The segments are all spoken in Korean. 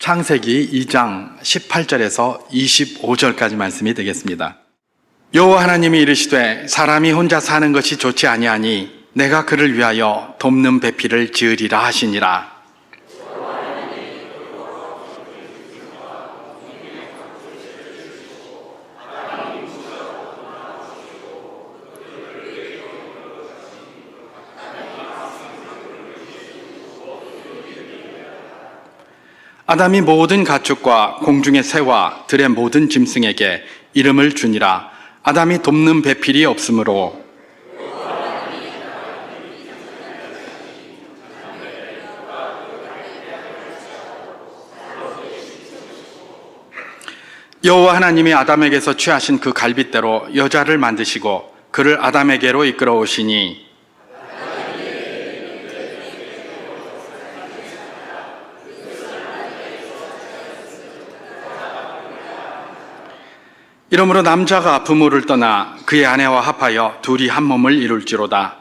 창세기 2장 18절에서 25절까지 말씀이 되겠습니다. 여호와 하나님이 이르시되 사람이 혼자 사는 것이 좋지 아니하니 내가 그를 위하여 돕는 배필을 지으리라 하시니라. 아담이 모든 가축과 공중의 새와 들의 모든 짐승에게 이름을 주니라. 아담이 돕는 배필이 없으므로 여호와 하나님이 아담에게서 취하신 그 갈빗대로 여자를 만드시고 그를 아담에게로 이끌어 오시니 이러므로 남자가 부모를 떠나 그의 아내와 합하여 둘이 한 몸을 이룰지로다.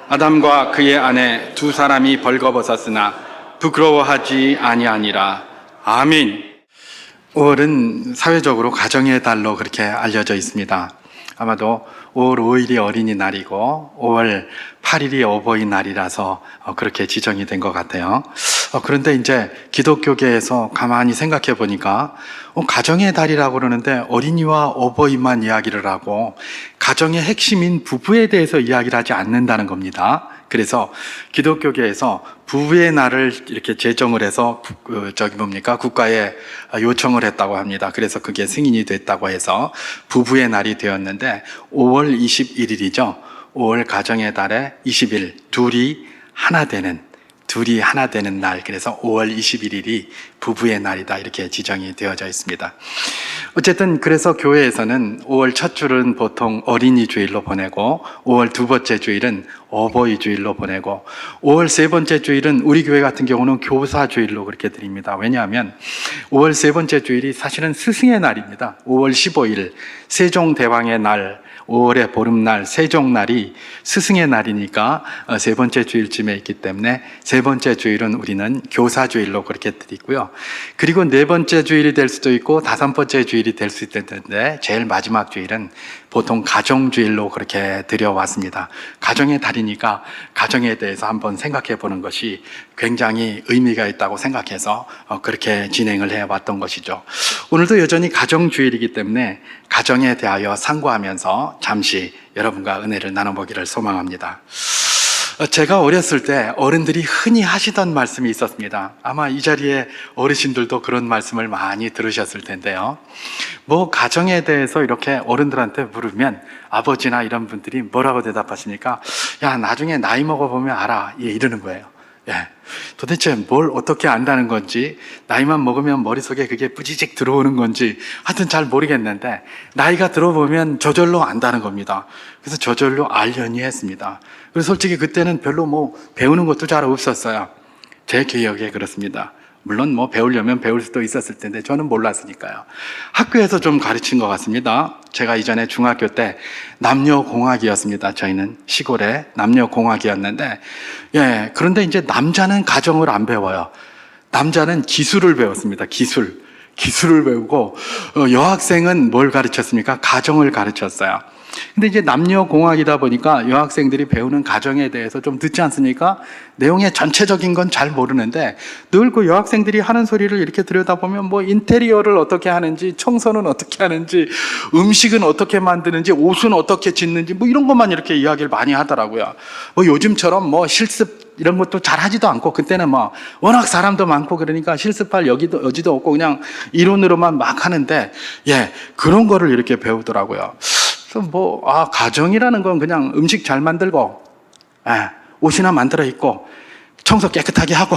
아담과 그의 아내 두 사람이 벌거벗었으나 부끄러워하지 아니하니라. 아멘. 5월은 사회적으로 가정의 달로 그렇게 알려져 있습니다. 아마도 5월 5일이 어린이날이고 5월 8일이 어버이날이라서 그렇게 지정이 된 것 같아요. 그런데 이제 기독교계에서 가만히 생각해 보니까 가정의 달이라고 그러는데 어린이와 어버이만 이야기를 하고 가정의 핵심인 부부에 대해서 이야기를 하지 않는다는 겁니다. 그래서 기독교계에서 부부의 날을 이렇게 제정을 해서 국가에 요청을 했다고 합니다. 그래서 그게 승인이 됐다고 해서 부부의 날이 되었는데 5월 21일이죠. 5월 가정의 달에 20일 둘이 하나 되는 날, 그래서 5월 21일이 부부의 날이다 이렇게 지정이 되어져 있습니다. 어쨌든 그래서 교회에서는 5월 첫 주일은 보통 어린이 주일로 보내고 5월 두 번째 주일은 어버이 주일로 보내고 5월 세 번째 주일은 우리 교회 같은 경우는 교사 주일로 그렇게 드립니다. 왜냐하면 5월 세 번째 주일이 사실은 스승의 날입니다. 5월 15일 세종대왕의 날, 5월의 보름날, 세종날이 스승의 날이니까 세 번째 주일쯤에 있기 때문에 세 번째 주일은 우리는 교사주일로 그렇게 드리고요. 그리고 네 번째 주일이 될 수도 있고 다섯 번째 주일이 될 수 있는데 제일 마지막 주일은 보통 가정주일로 그렇게 드려왔습니다. 가정의 달이니까 가정에 대해서 한번 생각해 보는 것이 굉장히 의미가 있다고 생각해서 그렇게 진행을 해왔던 것이죠. 오늘도 여전히 가정주일이기 때문에 가정에 대하여 상고하면서 잠시 여러분과 은혜를 나눠보기를 소망합니다. 제가 어렸을 때 어른들이 흔히 하시던 말씀이 있었습니다. 아마 이 자리에 어르신들도 그런 말씀을 많이 들으셨을 텐데요. 뭐 가정에 대해서 이렇게 어른들한테 물으면 아버지나 이런 분들이 뭐라고 대답하십니까? 야, 나중에 나이 먹어보면 알아. 이러는 거예요. 도대체 뭘 어떻게 안다는 건지, 나이만 먹으면 머릿속에 그게 뿌지직 들어오는 건지 하여튼 잘 모르겠는데 나이가 들어보면 저절로 안다는 겁니다. 그래서 저절로 알려니 했습니다. 그래서 솔직히 그때는 별로 뭐 배우는 것도 잘 없었어요. 제 기억에 그렇습니다. 물론 뭐 배우려면 배울 수도 있었을 텐데 저는 몰랐으니까요. 학교에서 좀 가르친 것 같습니다. 제가 이전에 중학교 때 남녀공학이었습니다. 저희는 시골에 남녀공학이었는데, 그런데 이제 남자는 가정을 안 배워요. 남자는 기술을 배웠습니다. 기술을 배우고, 여학생은 뭘 가르쳤습니까? 가정을 가르쳤어요. 근데 이제 남녀공학이다 보니까 여학생들이 배우는 가정에 대해서 좀 듣지 않습니까? 내용의 전체적인 건 잘 모르는데 늘 그 여학생들이 하는 소리를 이렇게 들여다보면 뭐 인테리어를 어떻게 하는지, 청소는 어떻게 하는지, 음식은 어떻게 만드는지, 옷은 어떻게 짓는지 뭐 이런 것만 이렇게 이야기를 많이 하더라고요. 뭐 요즘처럼 뭐 실습 이런 것도 잘 하지도 않고 그때는 뭐 워낙 사람도 많고 그러니까 실습할 여지도 없고 그냥 이론으로만 막 하는데 그런 거를 이렇게 배우더라고요. 그래서 가정이라는 건 그냥 음식 잘 만들고, 옷이나 만들어 입고, 청소 깨끗하게 하고,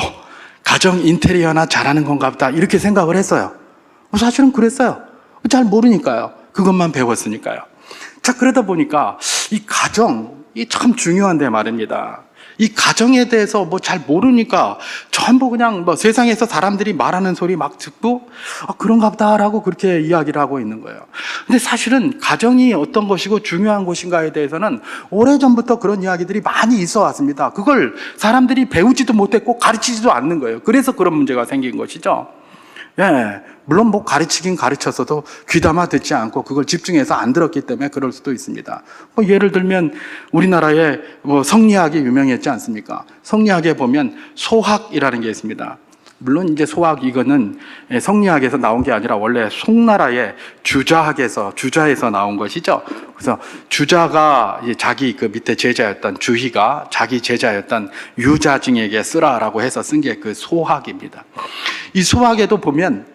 가정 인테리어나 잘하는 건가 보다. 이렇게 생각을 했어요. 사실은 그랬어요. 잘 모르니까요. 그것만 배웠으니까요. 자, 그러다 보니까 이 가정이 참 중요한데 말입니다. 이 가정에 대해서 뭐 잘 모르니까 전부 그냥 뭐 세상에서 사람들이 말하는 소리 막 듣고 그런가 보다라고 그렇게 이야기를 하고 있는 거예요. 근데 사실은 가정이 어떤 것이고 중요한 것인가에 대해서는 오래전부터 그런 이야기들이 많이 있어 왔습니다. 그걸 사람들이 배우지도 못했고 가르치지도 않는 거예요. 그래서 그런 문제가 생긴 것이죠. 예, 물론 뭐 가르치긴 가르쳤어도 귀담아 듣지 않고 그걸 집중해서 안 들었기 때문에 그럴 수도 있습니다. 뭐 예를 들면 우리나라에 뭐 성리학이 유명했지 않습니까? 성리학에 보면 소학이라는 게 있습니다. 물론 이제 소학 이거는 성리학에서 나온 게 아니라 원래 송나라의 주자에서 나온 것이죠. 그래서 주자가 자기 그 밑에 제자였던 주희가 자기 제자였던 유자증에게 쓰라라고 해서 쓴 게 그 소학입니다. 이 소학에도 보면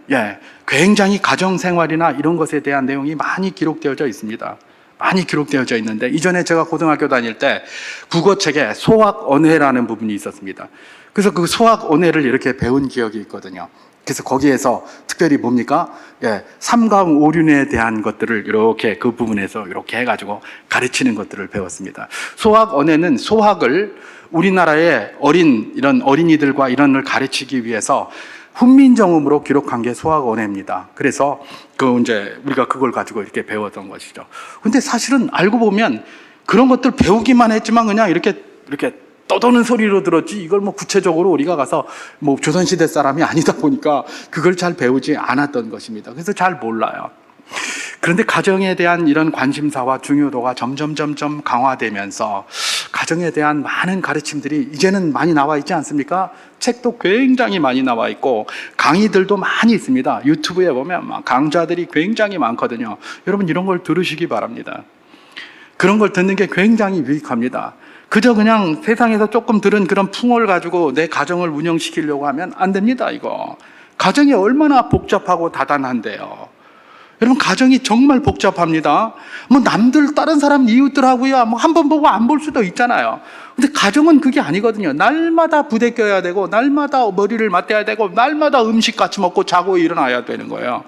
굉장히 가정 생활이나 이런 것에 대한 내용이 많이 기록되어져 있습니다. 많이 기록되어져 있는데 이전에 제가 고등학교 다닐 때 국어책에 소학언해라는 부분이 있었습니다. 그래서 그 소학언해를 이렇게 배운 기억이 있거든요. 그래서 거기에서 특별히 뭡니까? 삼강오륜에 대한 것들을 이렇게 그 부분에서 이렇게 해가지고 가르치는 것들을 배웠습니다. 소학언해는 소학을 우리나라의 이런 어린이들과 이런 걸 가르치기 위해서 훈민정음으로 기록한 게 소학언해입니다. 그래서 우리가 그걸 가지고 이렇게 배웠던 것이죠. 근데 사실은 알고 보면 그런 것들 배우기만 했지만 그냥 이렇게 떠도는 소리로 들었지 이걸 뭐 구체적으로 우리가 가서 뭐 조선시대 사람이 아니다 보니까 그걸 잘 배우지 않았던 것입니다. 그래서 잘 몰라요. 그런데 가정에 대한 이런 관심사와 중요도가 점점 강화되면서 가정에 대한 많은 가르침들이 이제는 많이 나와 있지 않습니까? 책도 굉장히 많이 나와 있고 강의들도 많이 있습니다. 유튜브에 보면 강좌들이 굉장히 많거든요. 여러분 이런 걸 들으시기 바랍니다. 그런 걸 듣는 게 굉장히 유익합니다. 그저 그냥 세상에서 조금 들은 그런 풍어를 가지고 내 가정을 운영시키려고 하면 안 됩니다, 이거. 가정이 얼마나 복잡하고 다단한데요. 여러분, 가정이 정말 복잡합니다. 뭐 다른 사람 이웃들하고야 뭐 한 번 보고 안 볼 수도 있잖아요. 근데 가정은 그게 아니거든요. 날마다 부대껴야 되고, 날마다 머리를 맞대야 되고, 날마다 음식 같이 먹고 자고 일어나야 되는 거예요.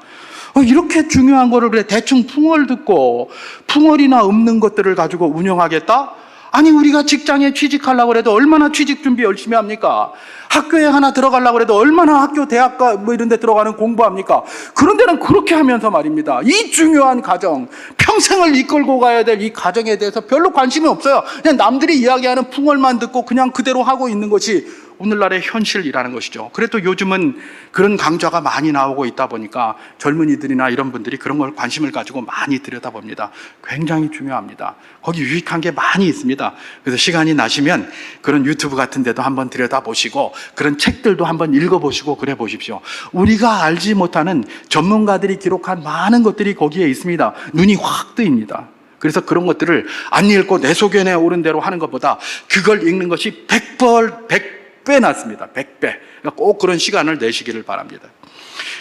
이렇게 중요한 거를 그래 대충 풍어를 듣고 풍어리나 없는 것들을 가지고 운영하겠다? 아니 우리가 직장에 취직하려고 해도 얼마나 취직 준비 열심히 합니까? 학교에 하나 들어가려고 해도 얼마나 학교 대학가 뭐 이런 데 들어가는 공부합니까? 그런 데는 그렇게 하면서 말입니다. 이 중요한 가정, 평생을 이끌고 가야 될 이 가정에 대해서 별로 관심이 없어요. 그냥 남들이 이야기하는 풍월만 듣고 그냥 그대로 하고 있는 것이 오늘날의 현실이라는 것이죠. 그래도 요즘은 그런 강좌가 많이 나오고 있다 보니까 젊은이들이나 이런 분들이 그런 걸 관심을 가지고 많이 들여다봅니다. 굉장히 중요합니다. 거기 유익한 게 많이 있습니다. 그래서 시간이 나시면 그런 유튜브 같은 데도 한번 들여다보시고 그런 책들도 한번 읽어보시고 그래 보십시오. 우리가 알지 못하는 전문가들이 기록한 많은 것들이 거기에 있습니다. 눈이 확 뜨입니다. 그래서 그런 것들을 안 읽고 내 소견에 오른 대로 하는 것보다 그걸 읽는 것이 100배 낫습니다. 100배. 그러니까 꼭 그런 시간을 내시기를 바랍니다.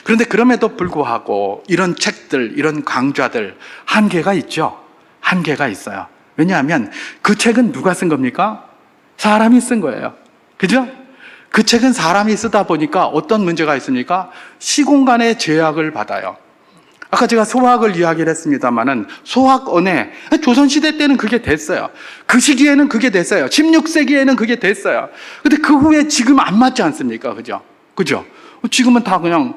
그런데 그럼에도 불구하고 이런 책들, 이런 강좌들 한계가 있죠. 한계가 있어요. 왜냐하면 그 책은 누가 쓴 겁니까? 사람이 쓴 거예요. 그죠? 그 책은 사람이 쓰다 보니까 어떤 문제가 있습니까? 시공간의 제약을 받아요. 아까 제가 소학을 이야기를 했습니다만은 소학언해, 조선시대 때는 그게 됐어요. 그 시기에는 그게 됐어요. 16세기에는 그게 됐어요. 근데 그 후에 지금 안 맞지 않습니까? 그죠? 지금은 다 그냥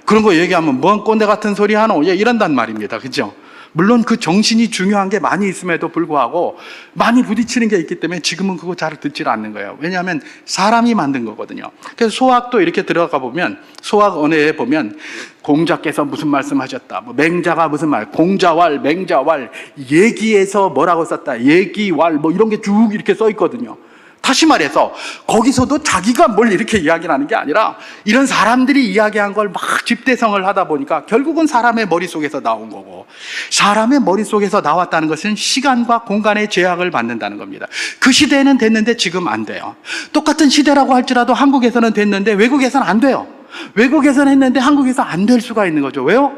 그런 거 얘기하면 뭔 꼰대 같은 소리 하노? 이런단 말입니다. 그죠? 물론 그 정신이 중요한 게 많이 있음에도 불구하고 많이 부딪히는 게 있기 때문에 지금은 그거 잘 듣질 않는 거예요. 왜냐하면 사람이 만든 거거든요. 그래서 소학도 이렇게 들어가 보면 소학언해에 보면 공자께서 무슨 말씀하셨다. 뭐 맹자가 무슨 말, 공자왈, 맹자왈, 얘기에서 뭐라고 썼다. 얘기왈 뭐 이런 게 쭉 이렇게 써 있거든요. 다시 말해서 거기서도 자기가 뭘 이렇게 이야기를 하는 게 아니라 이런 사람들이 이야기한 걸 막 집대성을 하다 보니까 결국은 사람의 머릿속에서 나온 거고 사람의 머릿속에서 나왔다는 것은 시간과 공간의 제약을 받는다는 겁니다. 그 시대에는 됐는데 지금 안 돼요. 똑같은 시대라고 할지라도 한국에서는 됐는데 외국에서는 안 돼요. 외국에서는 했는데 한국에서 안 될 수가 있는 거죠. 왜요?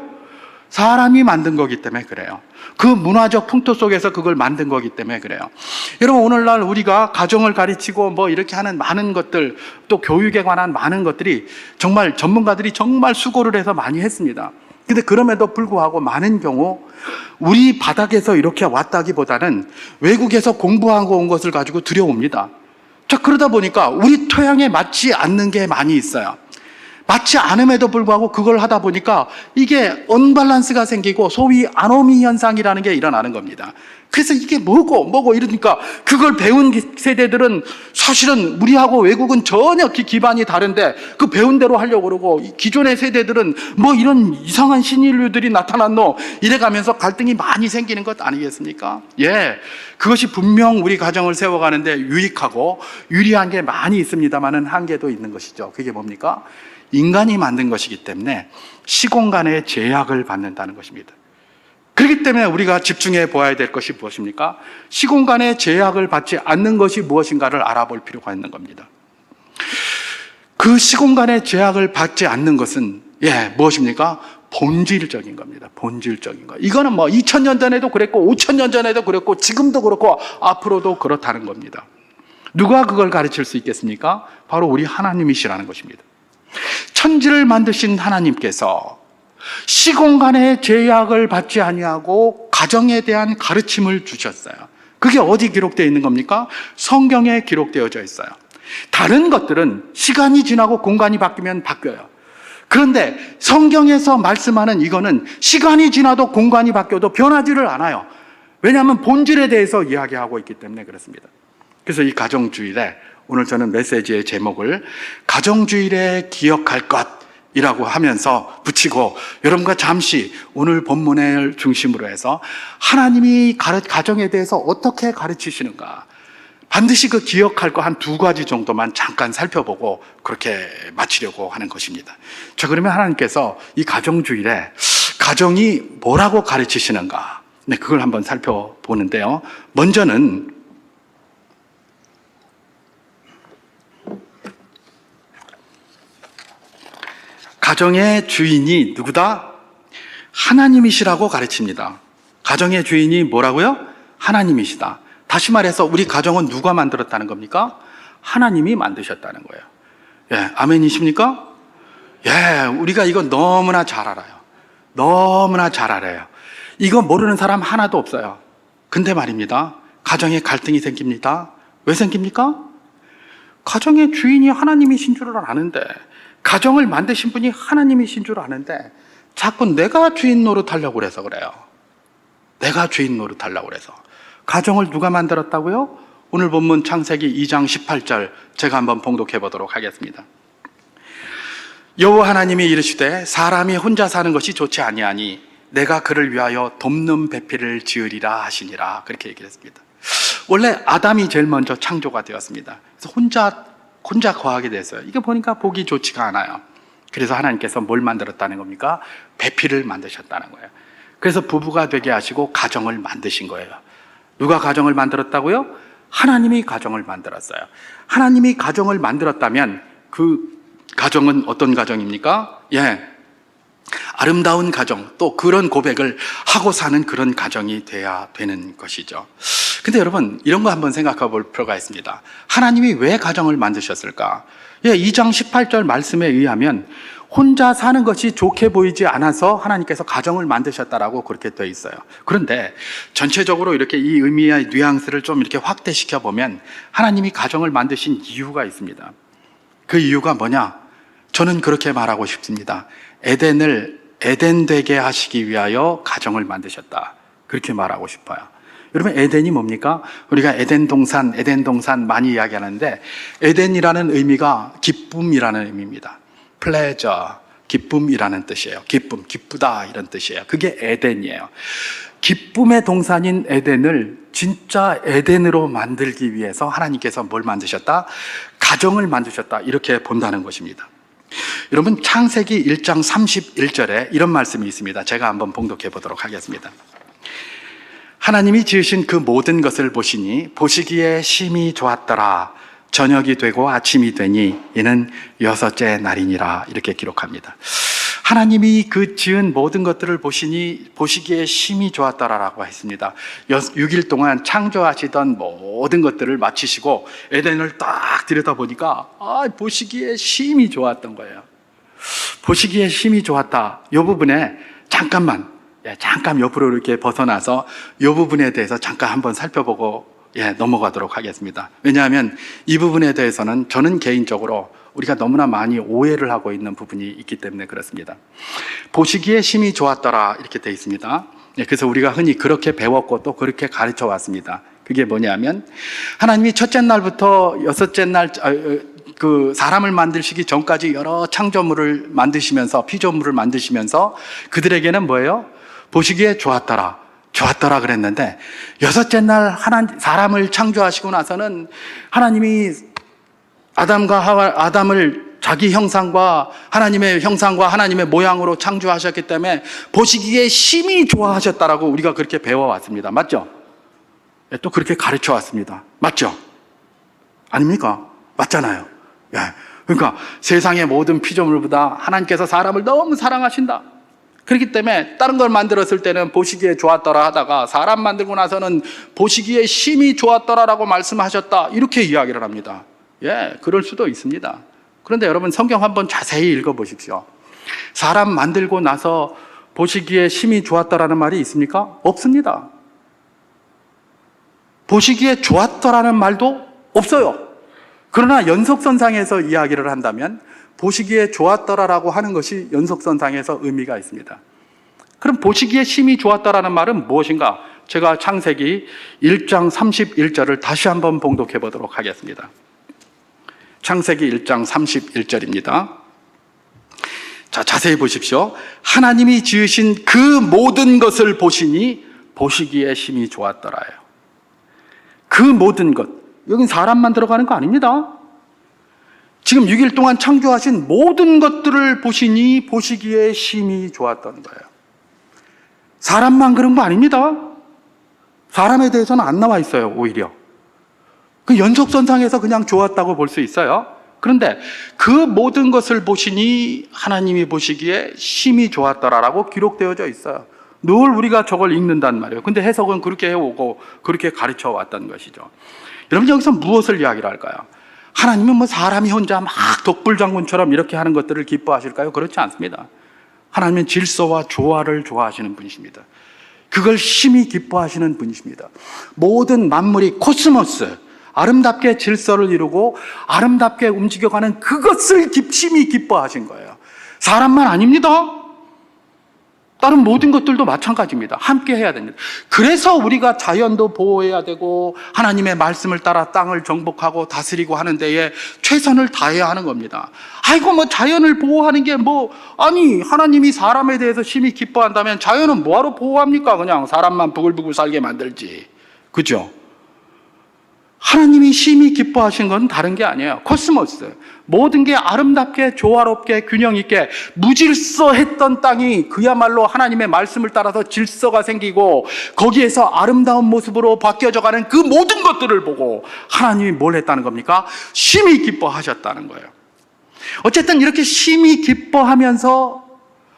사람이 만든 거기 때문에 그래요. 그 문화적 풍토 속에서 그걸 만든 거기 때문에 그래요. 여러분 오늘날 우리가 가정을 가르치고 뭐 이렇게 하는 많은 것들 또 교육에 관한 많은 것들이 정말 전문가들이 정말 수고를 해서 많이 했습니다. 근데 그럼에도 불구하고 많은 경우 우리 바닥에서 이렇게 왔다기보다는 외국에서 공부하고 온 것을 가지고 들여옵니다. 자, 그러다 보니까 우리 토양에 맞지 않는 게 많이 있어요. 맞지 않음에도 불구하고 그걸 하다 보니까 이게 언밸런스가 생기고 소위 아노미 현상이라는 게 일어나는 겁니다. 그래서 이게 뭐고 이러니까 그걸 배운 세대들은 사실은 우리하고 외국은 전혀 기반이 다른데 그 배운 대로 하려고 그러고, 기존의 세대들은 뭐 이런 이상한 신인류들이 나타났노 이래가면서 갈등이 많이 생기는 것 아니겠습니까? 예, 그것이 분명 우리 가정을 세워가는데 유익하고 유리한 게 많이 있습니다만은 한계도 있는 것이죠. 그게 뭡니까? 인간이 만든 것이기 때문에 시공간의 제약을 받는다는 것입니다. 그렇기 때문에 우리가 집중해 보아야 될 것이 무엇입니까? 시공간의 제약을 받지 않는 것이 무엇인가를 알아볼 필요가 있는 겁니다. 그 시공간의 제약을 받지 않는 것은 무엇입니까? 본질적인 겁니다. 본질적인 거. 이거는 뭐 2000년 전에도 그랬고 5000년 전에도 그랬고 지금도 그렇고 앞으로도 그렇다는 겁니다. 누가 그걸 가르칠 수 있겠습니까? 바로 우리 하나님이시라는 것입니다. 천지를 만드신 하나님께서 시공간의 제약을 받지 아니하고 가정에 대한 가르침을 주셨어요. 그게 어디 기록되어 있는 겁니까? 성경에 기록되어져 있어요. 다른 것들은 시간이 지나고 공간이 바뀌면 바뀌어요. 그런데 성경에서 말씀하는 이거는 시간이 지나도 공간이 바뀌어도 변하지를 않아요. 왜냐하면 본질에 대해서 이야기하고 있기 때문에 그렇습니다. 그래서 이 가정주일에 오늘 저는 메시지의 제목을 가정주일에 기억할 것이라고 하면서 붙이고, 여러분과 잠시 오늘 본문을 중심으로 해서 하나님이 가정에 대해서 어떻게 가르치시는가, 반드시 그 기억할 거 한 2가지 정도만 잠깐 살펴보고 그렇게 마치려고 하는 것입니다. 자, 그러면 하나님께서 이 가정주일에 가정이 뭐라고 가르치시는가, 그걸 한번 살펴보는데요. 먼저는 가정의 주인이 누구다? 하나님이시라고 가르칩니다. 가정의 주인이 뭐라고요? 하나님이시다. 다시 말해서 우리 가정은 누가 만들었다는 겁니까? 하나님이 만드셨다는 거예요. 예, 아멘이십니까? 예, 우리가 이거 너무나 잘 알아요. 너무나 잘 알아요. 이거 모르는 사람 하나도 없어요. 근데 말입니다, 가정에 갈등이 생깁니다. 왜 생깁니까? 가정의 주인이 하나님이신 줄을 아는데, 가정을 만드신 분이 하나님이신 줄 아는데 자꾸 내가 주인 노릇하려고 그래서 그래요. 내가 주인 노릇하려고 그래서. 가정을 누가 만들었다고요? 오늘 본문 창세기 2장 18절 제가 한번 봉독해 보도록 하겠습니다. 여호와 하나님이 이르시되 사람이 혼자 사는 것이 좋지 아니하니 내가 그를 위하여 돕는 배필을 지으리라 하시니라. 그렇게 얘기를 했습니다. 원래 아담이 제일 먼저 창조가 되었습니다. 그래서 혼자 거하게 됐어요. 이게 보니까 보기 좋지가 않아요. 그래서 하나님께서 뭘 만들었다는 겁니까? 배필을 만드셨다는 거예요. 그래서 부부가 되게 하시고 가정을 만드신 거예요. 누가 가정을 만들었다고요? 하나님이 가정을 만들었어요. 하나님이 가정을 만들었다면 그 가정은 어떤 가정입니까? 아름다운 가정, 또 그런 고백을 하고 사는 그런 가정이 돼야 되는 것이죠. 근데 여러분, 이런 거 한번 생각해 볼 필요가 있습니다. 하나님이 왜 가정을 만드셨을까? 2장 18절 말씀에 의하면 혼자 사는 것이 좋게 보이지 않아서 하나님께서 가정을 만드셨다라고 그렇게 되어 있어요. 그런데 전체적으로 이렇게 이 의미의 뉘앙스를 좀 이렇게 확대시켜 보면 하나님이 가정을 만드신 이유가 있습니다. 그 이유가 뭐냐? 저는 그렇게 말하고 싶습니다. 에덴을 에덴되게 하시기 위하여 가정을 만드셨다. 그렇게 말하고 싶어요. 여러분, 에덴이 뭡니까? 우리가 에덴 동산 많이 이야기하는데, 에덴이라는 의미가 기쁨이라는 의미입니다. pleasure, 기쁨이라는 뜻이에요. 기쁨, 기쁘다 이런 뜻이에요. 그게 에덴이에요. 기쁨의 동산인 에덴을 진짜 에덴으로 만들기 위해서 하나님께서 뭘 만드셨다? 가정을 만드셨다. 이렇게 본다는 것입니다. 여러분, 창세기 1장 31절에 이런 말씀이 있습니다. 제가 한번 봉독해 보도록 하겠습니다. 하나님이 지으신 그 모든 것을 보시니 보시기에 심히 좋았더라. 저녁이 되고 아침이 되니 이는 6째 날이니라. 이렇게 기록합니다. 하나님이 그 지은 모든 것들을 보시니 보시기에 심히 좋았더라라고 했습니다. 6일 동안 창조하시던 모든 것들을 마치시고 에덴을 딱 들여다보니까 보시기에 심히 좋았던 거예요. 보시기에 심히 좋았다. 이 부분에 잠깐 옆으로 이렇게 벗어나서 이 부분에 대해서 잠깐 한번 살펴보고 넘어가도록 하겠습니다. 왜냐하면 이 부분에 대해서는 저는 개인적으로 우리가 너무나 많이 오해를 하고 있는 부분이 있기 때문에 그렇습니다. 보시기에 심히 좋았더라 이렇게 되어 있습니다. 그래서 우리가 흔히 그렇게 배웠고 또 그렇게 가르쳐 왔습니다. 그게 뭐냐면 하나님이 첫째 날부터 여섯째 날 그 사람을 만드시기 전까지 여러 창조물을 만드시면서 피조물을 만드시면서 그들에게는 뭐예요? 보시기에 좋았더라 그랬는데 여섯째 날 사람을 창조하시고 나서는 하나님이 아담을 자기 형상과 하나님의 형상과 하나님의 모양으로 창조하셨기 때문에 보시기에 심히 좋아하셨다라고 우리가 그렇게 배워왔습니다. 맞죠? 또 그렇게 가르쳐 왔습니다. 맞죠? 아닙니까? 맞잖아요. 예. 그러니까 세상의 모든 피조물보다 하나님께서 사람을 너무 사랑하신다. 그렇기 때문에 다른 걸 만들었을 때는 보시기에 좋았더라 하다가 사람 만들고 나서는 보시기에 심히 좋았더라라고 말씀하셨다. 이렇게 이야기를 합니다. 예, 그럴 수도 있습니다. 그런데 여러분 성경 한번 자세히 읽어보십시오. 사람 만들고 나서 보시기에 심히 좋았더라는 말이 있습니까? 없습니다. 보시기에 좋았더라는 말도 없어요. 그러나 연속선상에서 이야기를 한다면 보시기에 좋았더라라고 하는 것이 연속선상에서 의미가 있습니다. 그럼 보시기에 심히 좋았더라는 말은 무엇인가? 제가 창세기 1장 31절을 다시 한번 봉독해 보도록 하겠습니다. 창세기 1장 31절입니다. 자, 자세히 보십시오. 하나님이 지으신 그 모든 것을 보시니 보시기에 심히 좋았더라요. 그 모든 것. 여긴 사람만 들어가는 거 아닙니다. 지금 6일 동안 창조하신 모든 것들을 보시니 보시기에 심히 좋았던 거예요. 사람만 그런 거 아닙니다. 사람에 대해서는 안 나와 있어요, 오히려. 그 연속선상에서 그냥 좋았다고 볼 수 있어요. 그런데 그 모든 것을 보시니 하나님이 보시기에 심히 좋았더라라고 기록되어져 있어요. 늘 우리가 저걸 읽는단 말이에요. 근데 해석은 그렇게 해오고 그렇게 가르쳐 왔던 것이죠. 여러분 여기서 무엇을 이야기를 할까요? 하나님은 뭐 사람이 혼자 막 독불장군처럼 이렇게 하는 것들을 기뻐하실까요? 그렇지 않습니다. 하나님은 질서와 조화를 좋아하시는 분이십니다. 그걸 심히 기뻐하시는 분이십니다. 모든 만물이 코스모스, 아름답게 질서를 이루고 아름답게 움직여가는 그것을 심히 기뻐하신 거예요. 사람만 아닙니다. 다른 모든 것들도 마찬가지입니다. 함께 해야 됩니다. 그래서 우리가 자연도 보호해야 되고 하나님의 말씀을 따라 땅을 정복하고 다스리고 하는 데에 최선을 다해야 하는 겁니다. 아이고 뭐 자연을 보호하는 게 아니 하나님이 사람에 대해서 심히 기뻐한다면 자연은 뭐하러 보호합니까? 그냥 사람만 부글부글 살게 만들지. 그죠? 하나님이 심히 기뻐하신 건 다른 게 아니에요. 코스모스. 모든 게 아름답게 조화롭게 균형 있게 무질서했던 땅이 그야말로 하나님의 말씀을 따라서 질서가 생기고 거기에서 아름다운 모습으로 바뀌어져가는 그 모든 것들을 보고 하나님이 뭘 했다는 겁니까? 심히 기뻐하셨다는 거예요. 어쨌든 이렇게 심히 기뻐하면서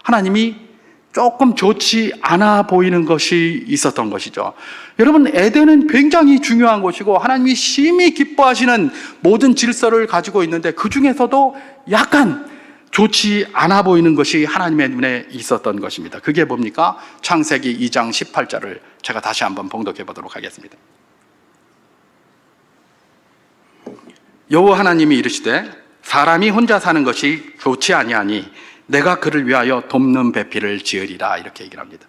하나님이 조금 좋지 않아 보이는 것이 있었던 것이죠. 여러분, 에덴은 굉장히 중요한 곳이고 하나님이 심히 기뻐하시는 모든 질서를 가지고 있는데 그 중에서도 약간 좋지 않아 보이는 것이 하나님의 눈에 있었던 것입니다. 그게 뭡니까? 창세기 2장 18절을 제가 다시 한번 봉독해 보도록 하겠습니다. 여호와 하나님이 이르시되 사람이 혼자 사는 것이 좋지 아니하니 내가 그를 위하여 돕는 배필을 지으리라 이렇게 얘기를 합니다.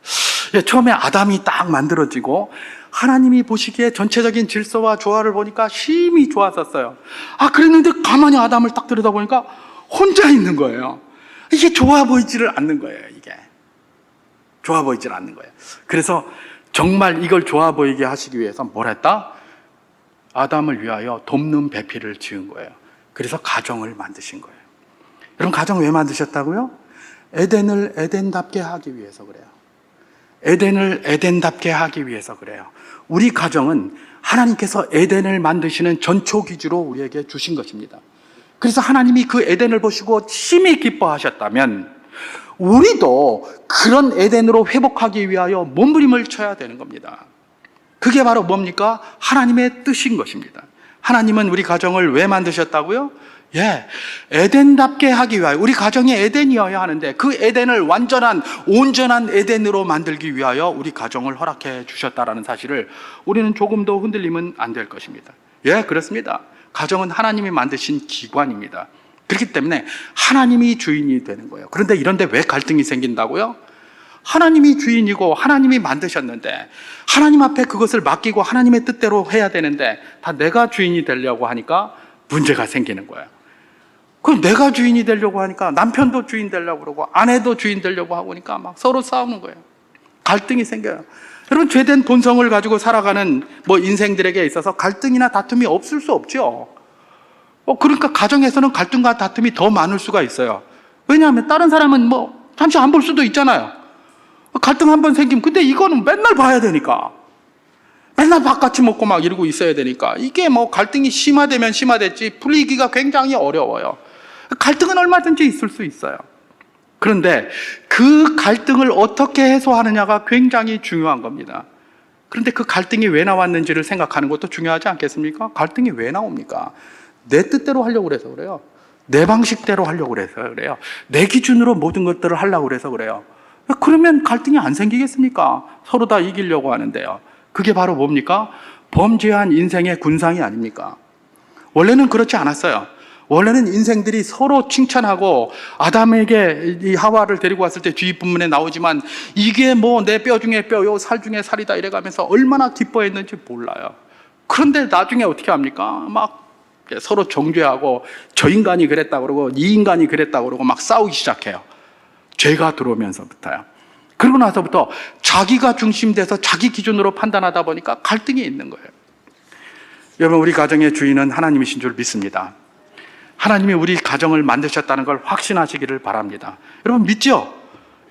처음에 아담이 딱 만들어지고 하나님이 보시기에 전체적인 질서와 조화를 보니까 심히 좋았었어요. 그랬는데 가만히 아담을 딱 들여다보니까 혼자 있는 거예요. 이게 좋아 보이지를 않는 거예요. 이게 좋아 보이질 않는 거예요. 그래서 정말 이걸 좋아 보이게 하시기 위해서 뭘 했다? 아담을 위하여 돕는 배필을 지은 거예요. 그래서 가정을 만드신 거예요. 여러분 가정 왜 만드셨다고요? 에덴을 에덴답게 하기 위해서 그래요. 에덴을 에덴답게 하기 위해서 그래요. 우리 가정은 하나님께서 에덴을 만드시는 전초기주로 우리에게 주신 것입니다. 그래서 하나님이 그 에덴을 보시고 심히 기뻐하셨다면 우리도 그런 에덴으로 회복하기 위하여 몸부림을 쳐야 되는 겁니다. 그게 바로 뭡니까? 하나님의 뜻인 것입니다. 하나님은 우리 가정을 왜 만드셨다고요? 에덴답게 하기 위하여 우리 가정이 에덴이어야 하는데 그 에덴을 완전한 온전한 에덴으로 만들기 위하여 우리 가정을 허락해 주셨다라는 사실을 우리는 조금도 흔들리면 안 될 것입니다. 그렇습니다. 가정은 하나님이 만드신 기관입니다. 그렇기 때문에 하나님이 주인이 되는 거예요. 그런데 이런데 왜 갈등이 생긴다고요? 하나님이 주인이고 하나님이 만드셨는데 하나님 앞에 그것을 맡기고 하나님의 뜻대로 해야 되는데 다 내가 주인이 되려고 하니까 문제가 생기는 거예요. 그럼 내가 주인이 되려고 하니까 남편도 주인 되려고 그러고 아내도 주인 되려고 하고 하니까 막 서로 싸우는 거예요. 갈등이 생겨요. 여러분, 죄된 본성을 가지고 살아가는 인생들에게 있어서 갈등이나 다툼이 없을 수 없죠. 그러니까 가정에서는 갈등과 다툼이 더 많을 수가 있어요. 왜냐하면 다른 사람은 잠시 안 볼 수도 있잖아요. 갈등 한 번 생기면, 근데 이거는 맨날 봐야 되니까. 맨날 밥같이 먹고 막 이러고 있어야 되니까. 이게 갈등이 심화되면 심화됐지 풀리기가 굉장히 어려워요. 갈등은 얼마든지 있을 수 있어요. 그런데 그 갈등을 어떻게 해소하느냐가 굉장히 중요한 겁니다. 그런데 그 갈등이 왜 나왔는지를 생각하는 것도 중요하지 않겠습니까? 갈등이 왜 나옵니까? 내 뜻대로 하려고 그래서 그래요. 내 방식대로 하려고 그래서 그래요. 내 기준으로 모든 것들을 하려고 그래서 그래요. 그러면 갈등이 안 생기겠습니까? 서로 다 이기려고 하는데요. 그게 바로 뭡니까? 범죄한 인생의 군상이 아닙니까? 원래는 그렇지 않았어요. 원래는 인생들이 서로 칭찬하고 아담에게 이 하와를 데리고 왔을 때 뒷부분에 나오지만 이게 내 뼈 중에 뼈요 살 중에 살이다 이래가면서 얼마나 기뻐했는지 몰라요. 그런데 나중에 어떻게 합니까? 막 서로 정죄하고 저 인간이 그랬다 그러고 이 인간이 그랬다 그러고 막 싸우기 시작해요. 죄가 들어오면서부터요. 그러고 나서부터 자기가 중심돼서 자기 기준으로 판단하다 보니까 갈등이 있는 거예요. 여러분, 우리 가정의 주인은 하나님이신 줄 믿습니다. 하나님이 우리 가정을 만드셨다는 걸 확신하시기를 바랍니다. 여러분, 믿죠?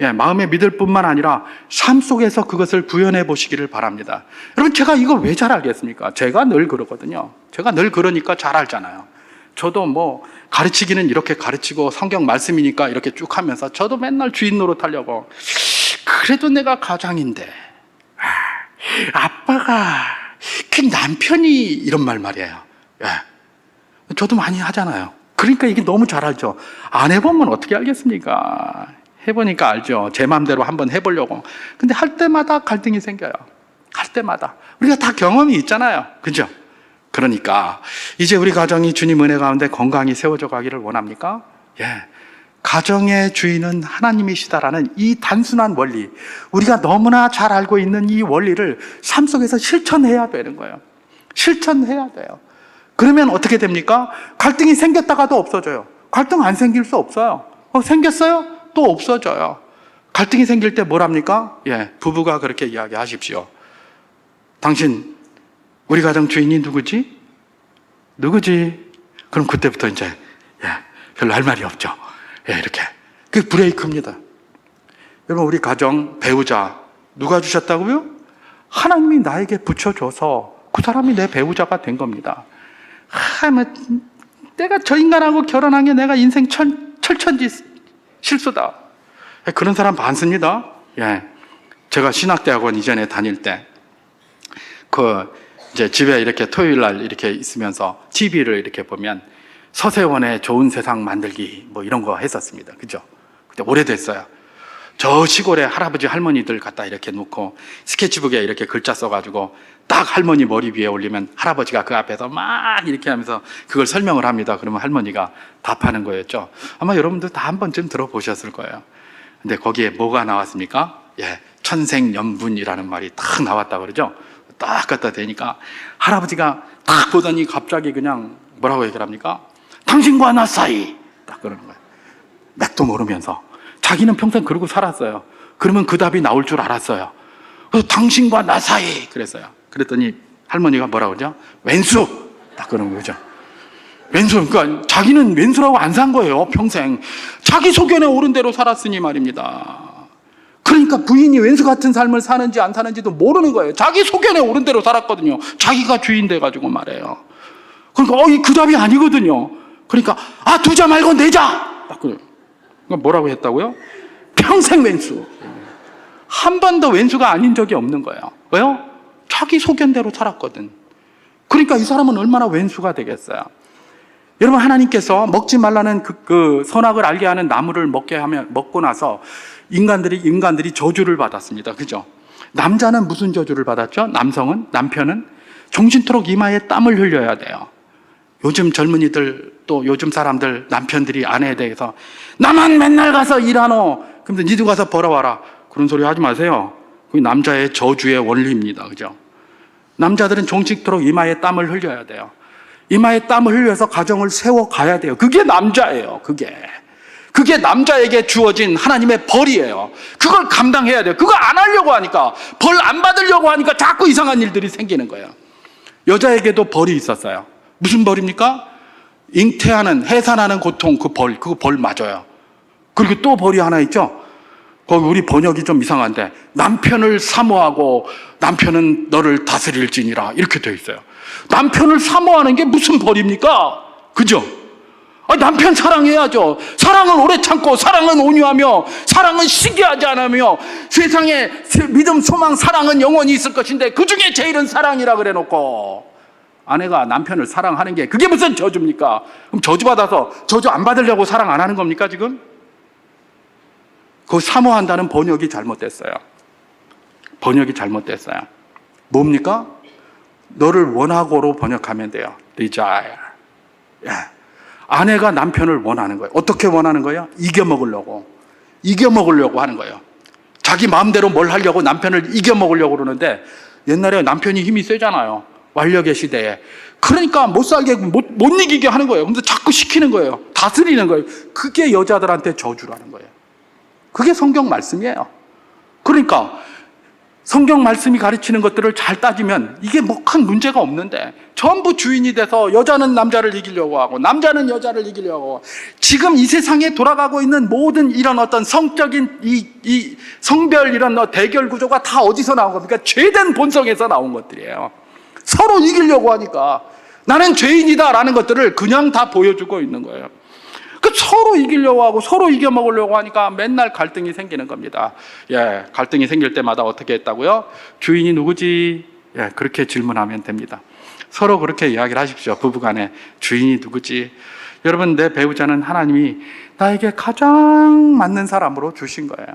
예, 마음에 믿을 뿐만 아니라 삶 속에서 그것을 구현해 보시기를 바랍니다. 여러분, 제가 이걸 왜 잘 알겠습니까? 제가 늘 그러거든요. 제가 늘 그러니까 잘 알잖아요. 저도 가르치기는 이렇게 가르치고 성경 말씀이니까 이렇게 쭉 하면서 저도 맨날 주인 노릇하려고. 그래도 내가 가장인데 아빠가 그 남편이 이런 말이에요. 예. 저도 많이 하잖아요. 그러니까 이게 너무 잘 알죠. 안 해보면 어떻게 알겠습니까? 해보니까 알죠. 제 마음대로 한번 해보려고. 근데 할 때마다 갈등이 생겨요. 할 때마다. 우리가 다 경험이 있잖아요. 그죠? 그러니까 이제 우리 가정이 주님 은혜 가운데 건강히 세워져 가기를 원합니까? 예. 가정의 주인은 하나님이시다라는 이 단순한 원리, 우리가 너무나 잘 알고 있는 이 원리를 삶 속에서 실천해야 되는 거예요. 실천해야 돼요. 그러면 어떻게 됩니까? 갈등이 생겼다가도 없어져요. 갈등 안 생길 수 없어요. 생겼어요? 또 없어져요. 갈등이 생길 때 뭐랍니까? 예, 부부가 그렇게 이야기하십시오. 당신 우리 가정 주인이 누구지? 누구지? 그럼 그때부터 이제 별로 할 말이 없죠. 이렇게. 그게 브레이크입니다. 여러분, 우리 가정 배우자 누가 주셨다고요? 하나님이 나에게 붙여줘서 그 사람이 내 배우자가 된 겁니다. 내가 저 인간하고 결혼한 게 내가 인생 철천지 실수다. 그런 사람 많습니다. 제가 신학대학원 이전에 다닐 때 이제 집에 이렇게 토요일 날 이렇게 있으면서 TV를 이렇게 보면 서세원의 좋은 세상 만들기 이런 거 했었습니다. 그죠? 그때 오래됐어요. 저 시골에 할아버지 할머니들 갖다 이렇게 놓고 스케치북에 이렇게 글자 써가지고 딱 할머니 머리 위에 올리면 할아버지가 그 앞에서 막 이렇게 하면서 그걸 설명을 합니다. 그러면 할머니가 답하는 거였죠. 아마 여러분들 다 한 번쯤 들어보셨을 거예요. 근데 거기에 뭐가 나왔습니까? 천생연분이라는 말이 딱 나왔다 그러죠. 딱 갖다 대니까 할아버지가 딱 보더니 갑자기 그냥 뭐라고 얘기를 합니까? 당신과 나 사이. 딱 그러는 거예요. 맥도 모르면서. 자기는 평생 그러고 살았어요. 그러면 그 답이 나올 줄 알았어요. 그래서 당신과 나 사이 그랬어요. 그랬더니 할머니가 뭐라고 그러죠? 왼수. 딱 그러는 거죠. 왼수. 그러니까 자기는 왼수라고 안 산 거예요. 평생. 자기 소견에 옳은 대로 살았으니 말입니다. 그러니까 부인이 왼수 같은 삶을 사는지 안 사는지도 모르는 거예요. 자기 소견에 옳은 대로 살았거든요. 자기가 주인 돼가지고 말해요. 그러니까 그 답이 아니거든요. 그러니까 두자 말고 내자. 딱 그래요. 그러니까 뭐라고 했다고요? 평생 왼수. 한 번도 왼수가 아닌 적이 없는 거예요. 왜요? 자기 소견대로 살았거든. 그러니까 이 사람은 얼마나 왼수가 되겠어요. 여러분, 하나님께서 먹지 말라는 그 선악을 알게 하는 나무를 먹고 나서 인간들이 저주를 받았습니다. 그죠? 남자는 무슨 저주를 받았죠? 남편은 종신토록 이마에 땀을 흘려야 돼요. 요즘 젊은이들 또 요즘 사람들 남편들이 아내에 대해서 나만 맨날 가서 일하노. 그런데 니도 가서 벌어와라. 그런 소리 하지 마세요. 그게 남자의 저주의 원리입니다. 그죠? 남자들은 종식토록 이마에 땀을 흘려야 돼요. 이마에 땀을 흘려서 가정을 세워가야 돼요. 그게 남자예요. 그게 남자에게 주어진 하나님의 벌이에요. 그걸 감당해야 돼요. 그거 안 하려고 하니까, 벌 안 받으려고 하니까 자꾸 이상한 일들이 생기는 거예요. 여자에게도 벌이 있었어요. 무슨 벌입니까? 잉태하는, 해산하는 고통, 그거 벌 맞아요. 그리고 또 벌이 하나 있죠? 거기 우리 번역이 좀 이상한데, 남편을 사모하고 남편은 너를 다스릴지니라. 이렇게 되어 있어요. 남편을 사모하는 게 무슨 벌입니까? 그죠? 남편 사랑해야죠. 사랑은 오래 참고, 사랑은 온유하며, 사랑은 시기하지 않으며, 세상에 믿음, 소망, 사랑은 영원히 있을 것인데 그 중에 제일은 사랑이라 그래 놓고 아내가 남편을 사랑하는 게 그게 무슨 저주입니까? 그럼 저주받아서 저주 안 받으려고 사랑 안 하는 겁니까 지금? 그 사모한다는 번역이 잘못됐어요. 번역이 잘못됐어요. 뭡니까? 너를 원하고로 번역하면 돼요. desire. 아내가 남편을 원하는 거예요. 어떻게 원하는 거예요? 이겨먹으려고 하는 거예요. 자기 마음대로 뭘 하려고 남편을 이겨먹으려고 그러는데, 옛날에 남편이 힘이 세잖아요. 완력의 시대에. 그러니까 못 살게, 못 이기게 하는 거예요. 근데 자꾸 시키는 거예요. 다스리는 거예요. 그게 여자들한테 저주라는 거예요. 그게 성경 말씀이에요. 그러니까 성경 말씀이 가르치는 것들을 잘 따지면 이게 뭐 큰 문제가 없는데, 전부 주인이 돼서 여자는 남자를 이기려고 하고 남자는 여자를 이기려고 하고, 지금 이 세상에 돌아가고 있는 모든 이런 어떤 성적인 이 성별 이런 대결 구조가 다 어디서 나온 겁니까? 죄된 본성에서 나온 것들이에요. 서로 이기려고 하니까 나는 죄인이다라는 것들을 그냥 다 보여주고 있는 거예요. 서로 이기려고 하고 서로 이겨먹으려고 하니까 맨날 갈등이 생기는 겁니다. 갈등이 생길 때마다 어떻게 했다고요? 주인이 누구지? 그렇게 질문하면 됩니다. 서로 그렇게 이야기를 하십시오. 부부간에 주인이 누구지? 여러분, 내 배우자는 하나님이 나에게 가장 맞는 사람으로 주신 거예요.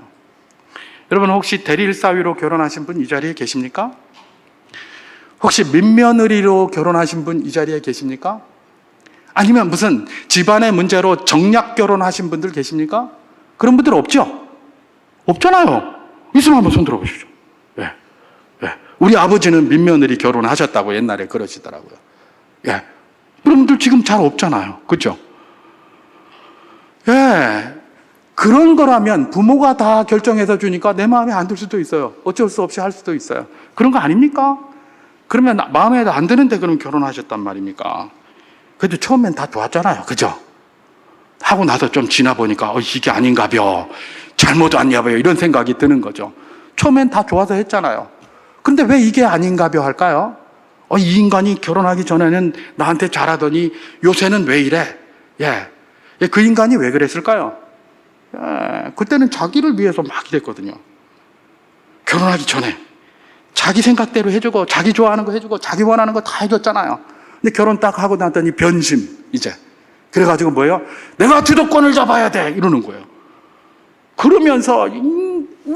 여러분, 혹시 대리일 사위로 결혼하신 분 이 자리에 계십니까? 혹시 민며느리로 결혼하신 분 이 자리에 계십니까? 아니면 무슨 집안의 문제로 정략 결혼하신 분들 계십니까? 그런 분들 없죠? 없잖아요. 있으면 한번 손 들어보시죠. 우리 아버지는 민며느리 결혼하셨다고 옛날에 그러시더라고요. 그런 분들 지금 잘 없잖아요. 그렇죠? 그런 거라면 부모가 다 결정해서 주니까 내 마음에 안 들 수도 있어요. 어쩔 수 없이 할 수도 있어요. 그런 거 아닙니까? 그러면 마음에 안 드는데 그럼 결혼하셨단 말입니까? 그래도 처음엔 다 좋았잖아요. 그죠? 하고 나서 좀 지나 보니까 이게 아닌가벼, 잘못 왔냐벼, 이런 생각이 드는 거죠. 처음엔 다 좋아서 했잖아요. 근데 왜 이게 아닌가벼 할까요? 이 인간이 결혼하기 전에는 나한테 잘하더니 요새는 왜 이래? 그 인간이 왜 그랬을까요? 그때는 자기를 위해서 막 이랬거든요. 결혼하기 전에 자기 생각대로 해주고 자기 좋아하는 거 해주고 자기 원하는 거 다 해줬잖아요. 근데 결혼 딱 하고 났더니 변심, 이제. 그래가지고 뭐예요? 내가 주도권을 잡아야 돼! 이러는 거예요. 그러면서,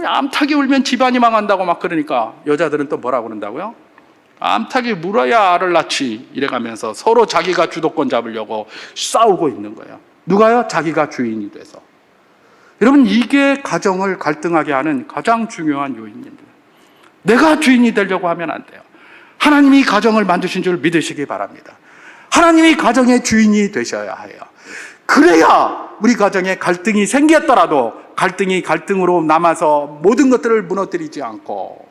암탉이 울면 집안이 망한다고 막 그러니까 여자들은 또 뭐라고 그런다고요? 암탉이 물어야 알을 낳지. 이래가면서 서로 자기가 주도권 잡으려고 싸우고 있는 거예요. 누가요? 자기가 주인이 돼서. 여러분, 이게 가정을 갈등하게 하는 가장 중요한 요인입니다. 내가 주인이 되려고 하면 안 돼요. 하나님이 가정을 만드신 줄 믿으시기 바랍니다. 하나님이 가정의 주인이 되셔야 해요. 그래야 우리 가정에 갈등이 생겼더라도 갈등이 갈등으로 남아서 모든 것들을 무너뜨리지 않고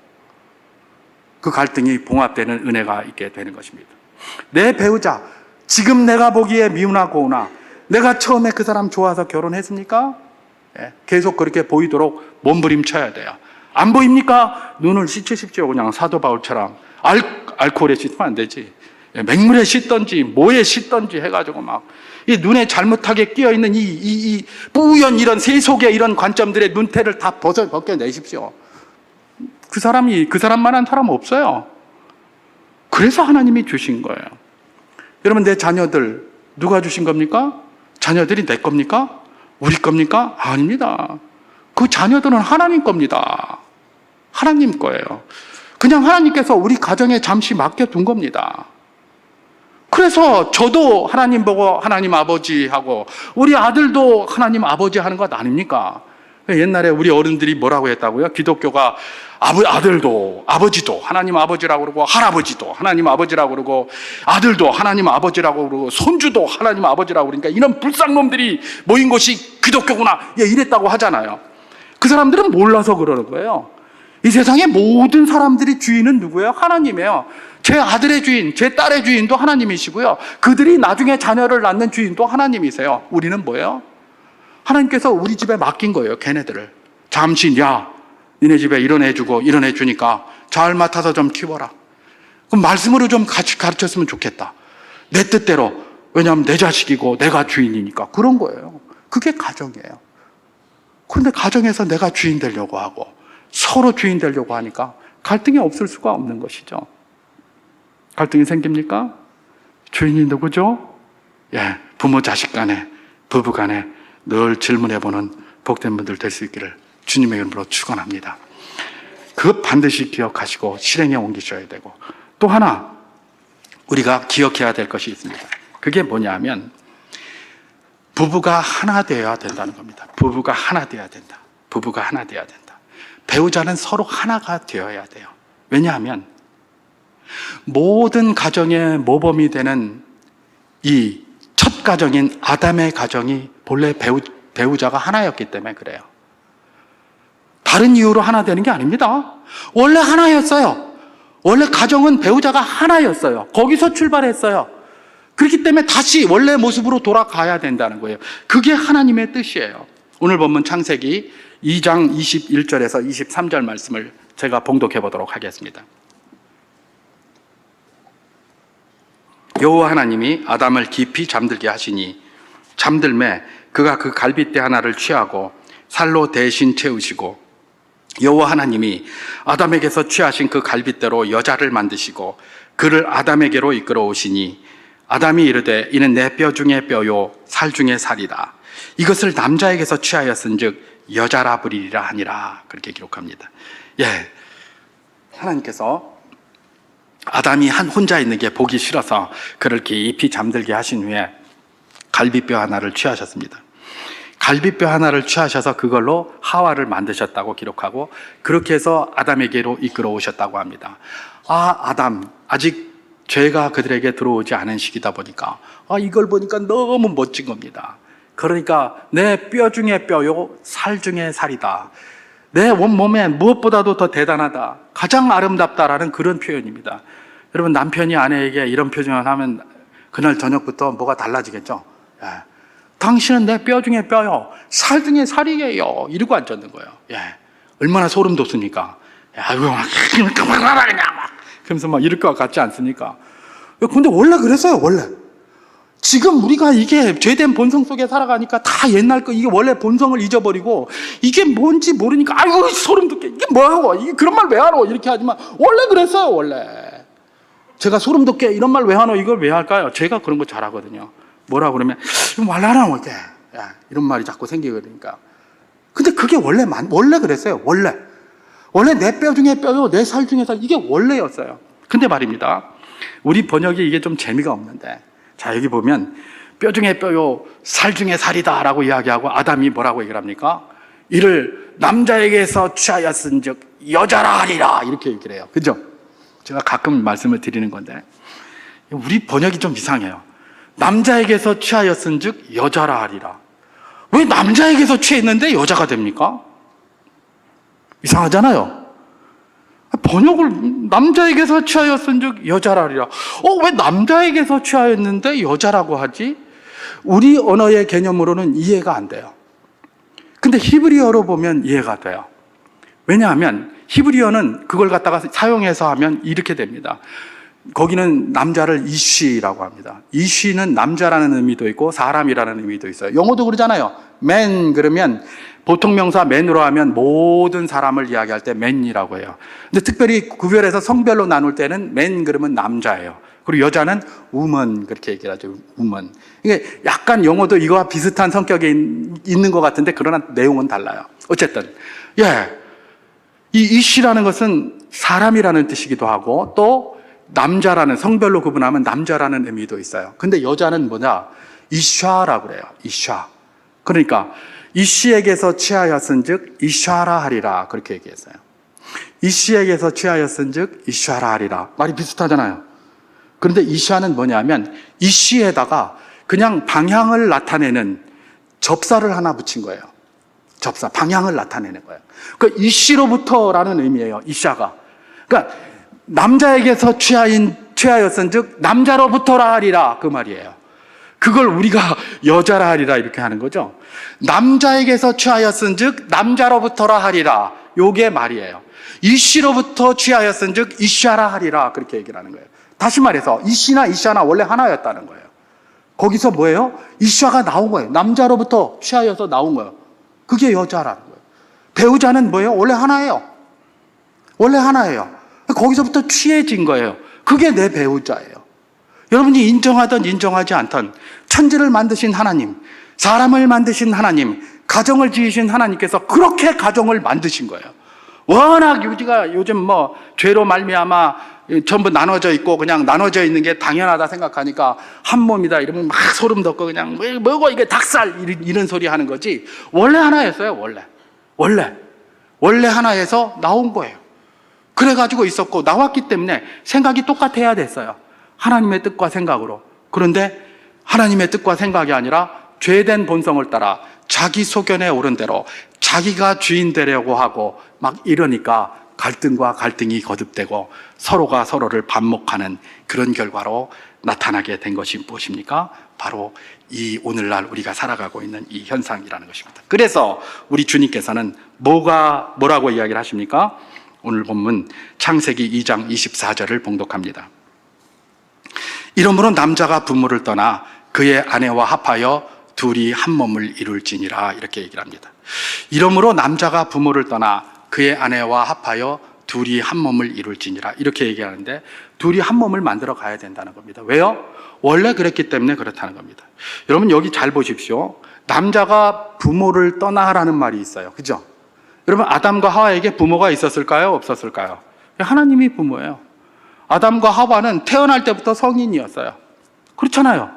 그 갈등이 봉합되는 은혜가 있게 되는 것입니다. 내 배우자, 지금 내가 보기에 미우나 고우나 내가 처음에 그 사람 좋아서 결혼했습니까? 계속 그렇게 보이도록 몸부림쳐야 돼요. 안 보입니까? 눈을 씻으십시오. 그냥 사도 바울처럼. 알코올에 씻으면 안 되지. 맹물에 씻던지 뭐에 씻던지 해가지고 막 이 눈에 잘못하게 끼어있는 이 뿌연 이런 세속의 이런 관점들의 눈태를 다 벗겨내십시오. 그 사람만한 사람 없어요. 그래서 하나님이 주신 거예요. 여러분, 내 자녀들 누가 주신 겁니까? 자녀들이 내 겁니까? 우리 겁니까? 아닙니다. 그 자녀들은 하나님 겁니다. 하나님 거예요. 그냥 하나님께서 우리 가정에 잠시 맡겨둔 겁니다. 그래서 저도 하나님 보고 하나님 아버지 하고 우리 아들도 하나님 아버지 하는 것 아닙니까? 옛날에 우리 어른들이 뭐라고 했다고요? 기독교가 아들도 아버지도 하나님 아버지라고 그러고 할아버지도 하나님 아버지라고 그러고 아들도 하나님 아버지라고 그러고 손주도 하나님 아버지라고 그러니까 이런 불쌍놈들이 모인 것이 기독교구나 이랬다고 하잖아요. 그 사람들은 몰라서 그러는 거예요. 이 세상의 모든 사람들이 주인은 누구예요? 하나님이에요. 제 아들의 주인, 제 딸의 주인도 하나님이시고요. 그들이 나중에 자녀를 낳는 주인도 하나님이세요. 우리는 뭐예요? 하나님께서 우리 집에 맡긴 거예요. 걔네들을. 잠시 니네 집에 이런 애 주고 이런 애 주니까 잘 맡아서 좀 키워라. 그럼 말씀으로 좀 같이 가르쳤으면 좋겠다. 내 뜻대로. 왜냐하면 내 자식이고 내가 주인이니까. 그런 거예요. 그게 가정이에요. 그런데 가정에서 내가 주인 되려고 하고 서로 주인 되려고 하니까 갈등이 없을 수가 없는 것이죠. 갈등이 생깁니까? 주인이 누구죠? 부모 자식 간에, 부부 간에 늘 질문해보는 복된 분들 될 수 있기를 주님의 이름으로 축원합니다. 그것 반드시 기억하시고 실행에 옮기셔야 되고, 또 하나 우리가 기억해야 될 것이 있습니다. 그게 뭐냐면 부부가 하나 되어야 된다는 겁니다. 부부가 하나 되어야 된다. 부부가 하나 되어야 된다. 배우자는 서로 하나가 되어야 돼요. 왜냐하면 모든 가정의 모범이 되는 이 첫 가정인 아담의 가정이 본래 배우자가 하나였기 때문에 그래요. 다른 이유로 하나 되는 게 아닙니다. 원래 하나였어요. 원래 가정은 배우자가 하나였어요. 거기서 출발했어요. 그렇기 때문에 다시 원래 모습으로 돌아가야 된다는 거예요. 그게 하나님의 뜻이에요. 오늘 본문 창세기 2장 21절에서 23절 말씀을 제가 봉독해 보도록 하겠습니다. 여호와 하나님이 아담을 깊이 잠들게 하시니 잠들매 그가 그 갈빗대 하나를 취하고 살로 대신 채우시고 여호와 하나님이 아담에게서 취하신 그 갈빗대로 여자를 만드시고 그를 아담에게로 이끌어 오시니 아담이 이르되 이는 내 뼈 중에 뼈요 살 중에 살이다. 이것을 남자에게서 취하였은즉 여자라 부리리라 하니라. 그렇게 기록합니다. 하나님께서 아담이 혼자 있는 게 보기 싫어서 그를 깊이 잠들게 하신 후에 갈비뼈 하나를 취하셨습니다. 갈비뼈 하나를 취하셔서 그걸로 하와를 만드셨다고 기록하고 그렇게 해서 아담에게로 이끌어 오셨다고 합니다. 아담 아직 죄가 그들에게 들어오지 않은 시기다 보니까 이걸 보니까 너무 멋진 겁니다. 그러니까 내 뼈 중에 뼈요 살 중에 살이다. 내 온몸에 무엇보다도 더 대단하다. 가장 아름답다라는 그런 표현입니다. 여러분 남편이 아내에게 이런 표현을 하면 그날 저녁부터 뭐가 달라지겠죠? 당신은 내 뼈 중에 뼈요 살 중에 살이에요 이러고 앉았는 거예요. 얼마나 소름 돋습니까? 그만하라 그냥 막 그러면서 막 이럴 것 같지 않습니까? 근데 원래 그랬어요. 원래 지금 우리가 이게 죄된 본성 속에 살아가니까 다 옛날 거 이게 원래 본성을 잊어버리고 이게 뭔지 모르니까 아이고 소름 돋게 이게 뭐하고 이게 그런 말 왜 하노 이렇게 하지만 원래 그랬어요. 원래 제가 소름 돋게 이런 말 왜 하노 이걸 왜 할까요? 제가 그런 거 잘하거든요. 뭐라 그러면 말라나 뭐 이렇게 이런 말이 자꾸 생기니까. 근데 그게 원래 그랬어요. 원래 내 뼈 중에 뼈요 내 살 중에 살 이게 원래였어요. 근데 말입니다. 우리 번역이 이게 좀 재미가 없는데 자 여기 보면 뼈 중에 뼈요 살 중에 살이다 라고 이야기하고 아담이 뭐라고 얘기를 합니까? 이를 남자에게서 취하였은즉 여자라 하리라 이렇게 얘기를 해요. 그죠? 제가 가끔 말씀을 드리는 건데 우리 번역이 좀 이상해요. 남자에게서 취하였은즉 여자라 하리라. 왜 남자에게서 취했는데 여자가 됩니까? 이상하잖아요. 번역을 남자에게서 취하였은즉 여자라 하리라. 왜 남자에게서 취하였는데 여자라고 하지? 우리 언어의 개념으로는 이해가 안 돼요. 근데 히브리어로 보면 이해가 돼요. 왜냐하면 히브리어는 그걸 갖다가 사용해서 하면 이렇게 됩니다. 거기는 남자를 이쉬라고 합니다. 이쉬는 남자라는 의미도 있고 사람이라는 의미도 있어요. 영어도 그러잖아요. man 그러면 보통 명사 man으로 하면 모든 사람을 이야기할 때 man이라고 해요. 근데 특별히 구별해서 성별로 나눌 때는 man 그러면 남자예요. 그리고 여자는 woman 그렇게 얘기를 하죠. woman. 이게 약간 영어도 이거와 비슷한 성격이 있는 것 같은데 그러나 내용은 달라요. 어쨌든 이 이쉬라는 것은 사람이라는 뜻이기도 하고 또 남자라는, 성별로 구분하면 남자라는 의미도 있어요. 근데 여자는 뭐냐? 이샤라고 그래요. 이샤. 그러니까 이씨에게서 취하였은즉 이샤라 하리라, 그렇게 얘기했어요. 이씨에게서 취하였은즉 이샤라 하리라. 말이 비슷하잖아요. 그런데 이샤는 뭐냐면 이씨에다가 그냥 방향을 나타내는 접사를 하나 붙인 거예요. 접사, 방향을 나타내는 거예요. 그러니까 이씨로부터라는 의미예요. 이샤가. 그러니까 남자에게서 취하였은즉 남자로부터라 하리라, 그 말이에요. 그걸 우리가 여자라 하리라 이렇게 하는 거죠. 남자에게서 취하였은즉 남자로부터라 하리라, 요게 말이에요. 이씨로부터 취하였은즉 이샤라 하리라, 그렇게 얘기를 하는 거예요. 다시 말해서 이씨나 이샤나 원래 하나였다는 거예요. 거기서 뭐예요? 이샤가 나온 거예요. 남자로부터 취하여서 나온 거예요. 그게 여자라는 거예요. 배우자는 뭐예요? 원래 하나예요. 원래 하나예요. 거기서부터 취해진 거예요. 그게 내 배우자예요. 여러분이 인정하든 인정하지 않든 천지를 만드신 하나님, 사람을 만드신 하나님, 가정을 지으신 하나님께서 그렇게 가정을 만드신 거예요. 워낙 유지가 요즘 뭐 죄로 말미암아 전부 나눠져 있고 그냥 나눠져 있는 게 당연하다 생각하니까 한 몸이다 이러면 막 소름 돋고 그냥 뭐고 이게 닭살 이런 소리 하는 거지. 원래 하나였어요. 원래 하나에서 나온 거예요. 그래가지고 있었고 나왔기 때문에 생각이 똑같아야 됐어요. 하나님의 뜻과 생각으로. 그런데 하나님의 뜻과 생각이 아니라 죄된 본성을 따라 자기 소견에 오른 대로 자기가 주인 되려고 하고 막 이러니까 갈등과 갈등이 거듭되고 서로가 서로를 반목하는 그런 결과로 나타나게 된 것이 무엇입니까? 바로 이 오늘날 우리가 살아가고 있는 이 현상이라는 것입니다. 그래서 우리 주님께서는 뭐라고 이야기를 하십니까? 오늘 본문 창세기 2장 24절을 봉독합니다. 이러므로 남자가 부모를 떠나 그의 아내와 합하여 둘이 한 몸을 이룰지니라, 이렇게 얘기를 합니다. 이러므로 남자가 부모를 떠나 그의 아내와 합하여 둘이 한 몸을 이룰지니라, 이렇게 얘기하는데 둘이 한 몸을 만들어 가야 된다는 겁니다. 왜요? 원래 그랬기 때문에 그렇다는 겁니다. 여러분 여기 잘 보십시오. 남자가 부모를 떠나라는 말이 있어요. 그죠? 여러분 아담과 하와에게 부모가 있었을까요? 없었을까요? 하나님이 부모예요. 아담과 하와는 태어날 때부터 성인이었어요. 그렇잖아요.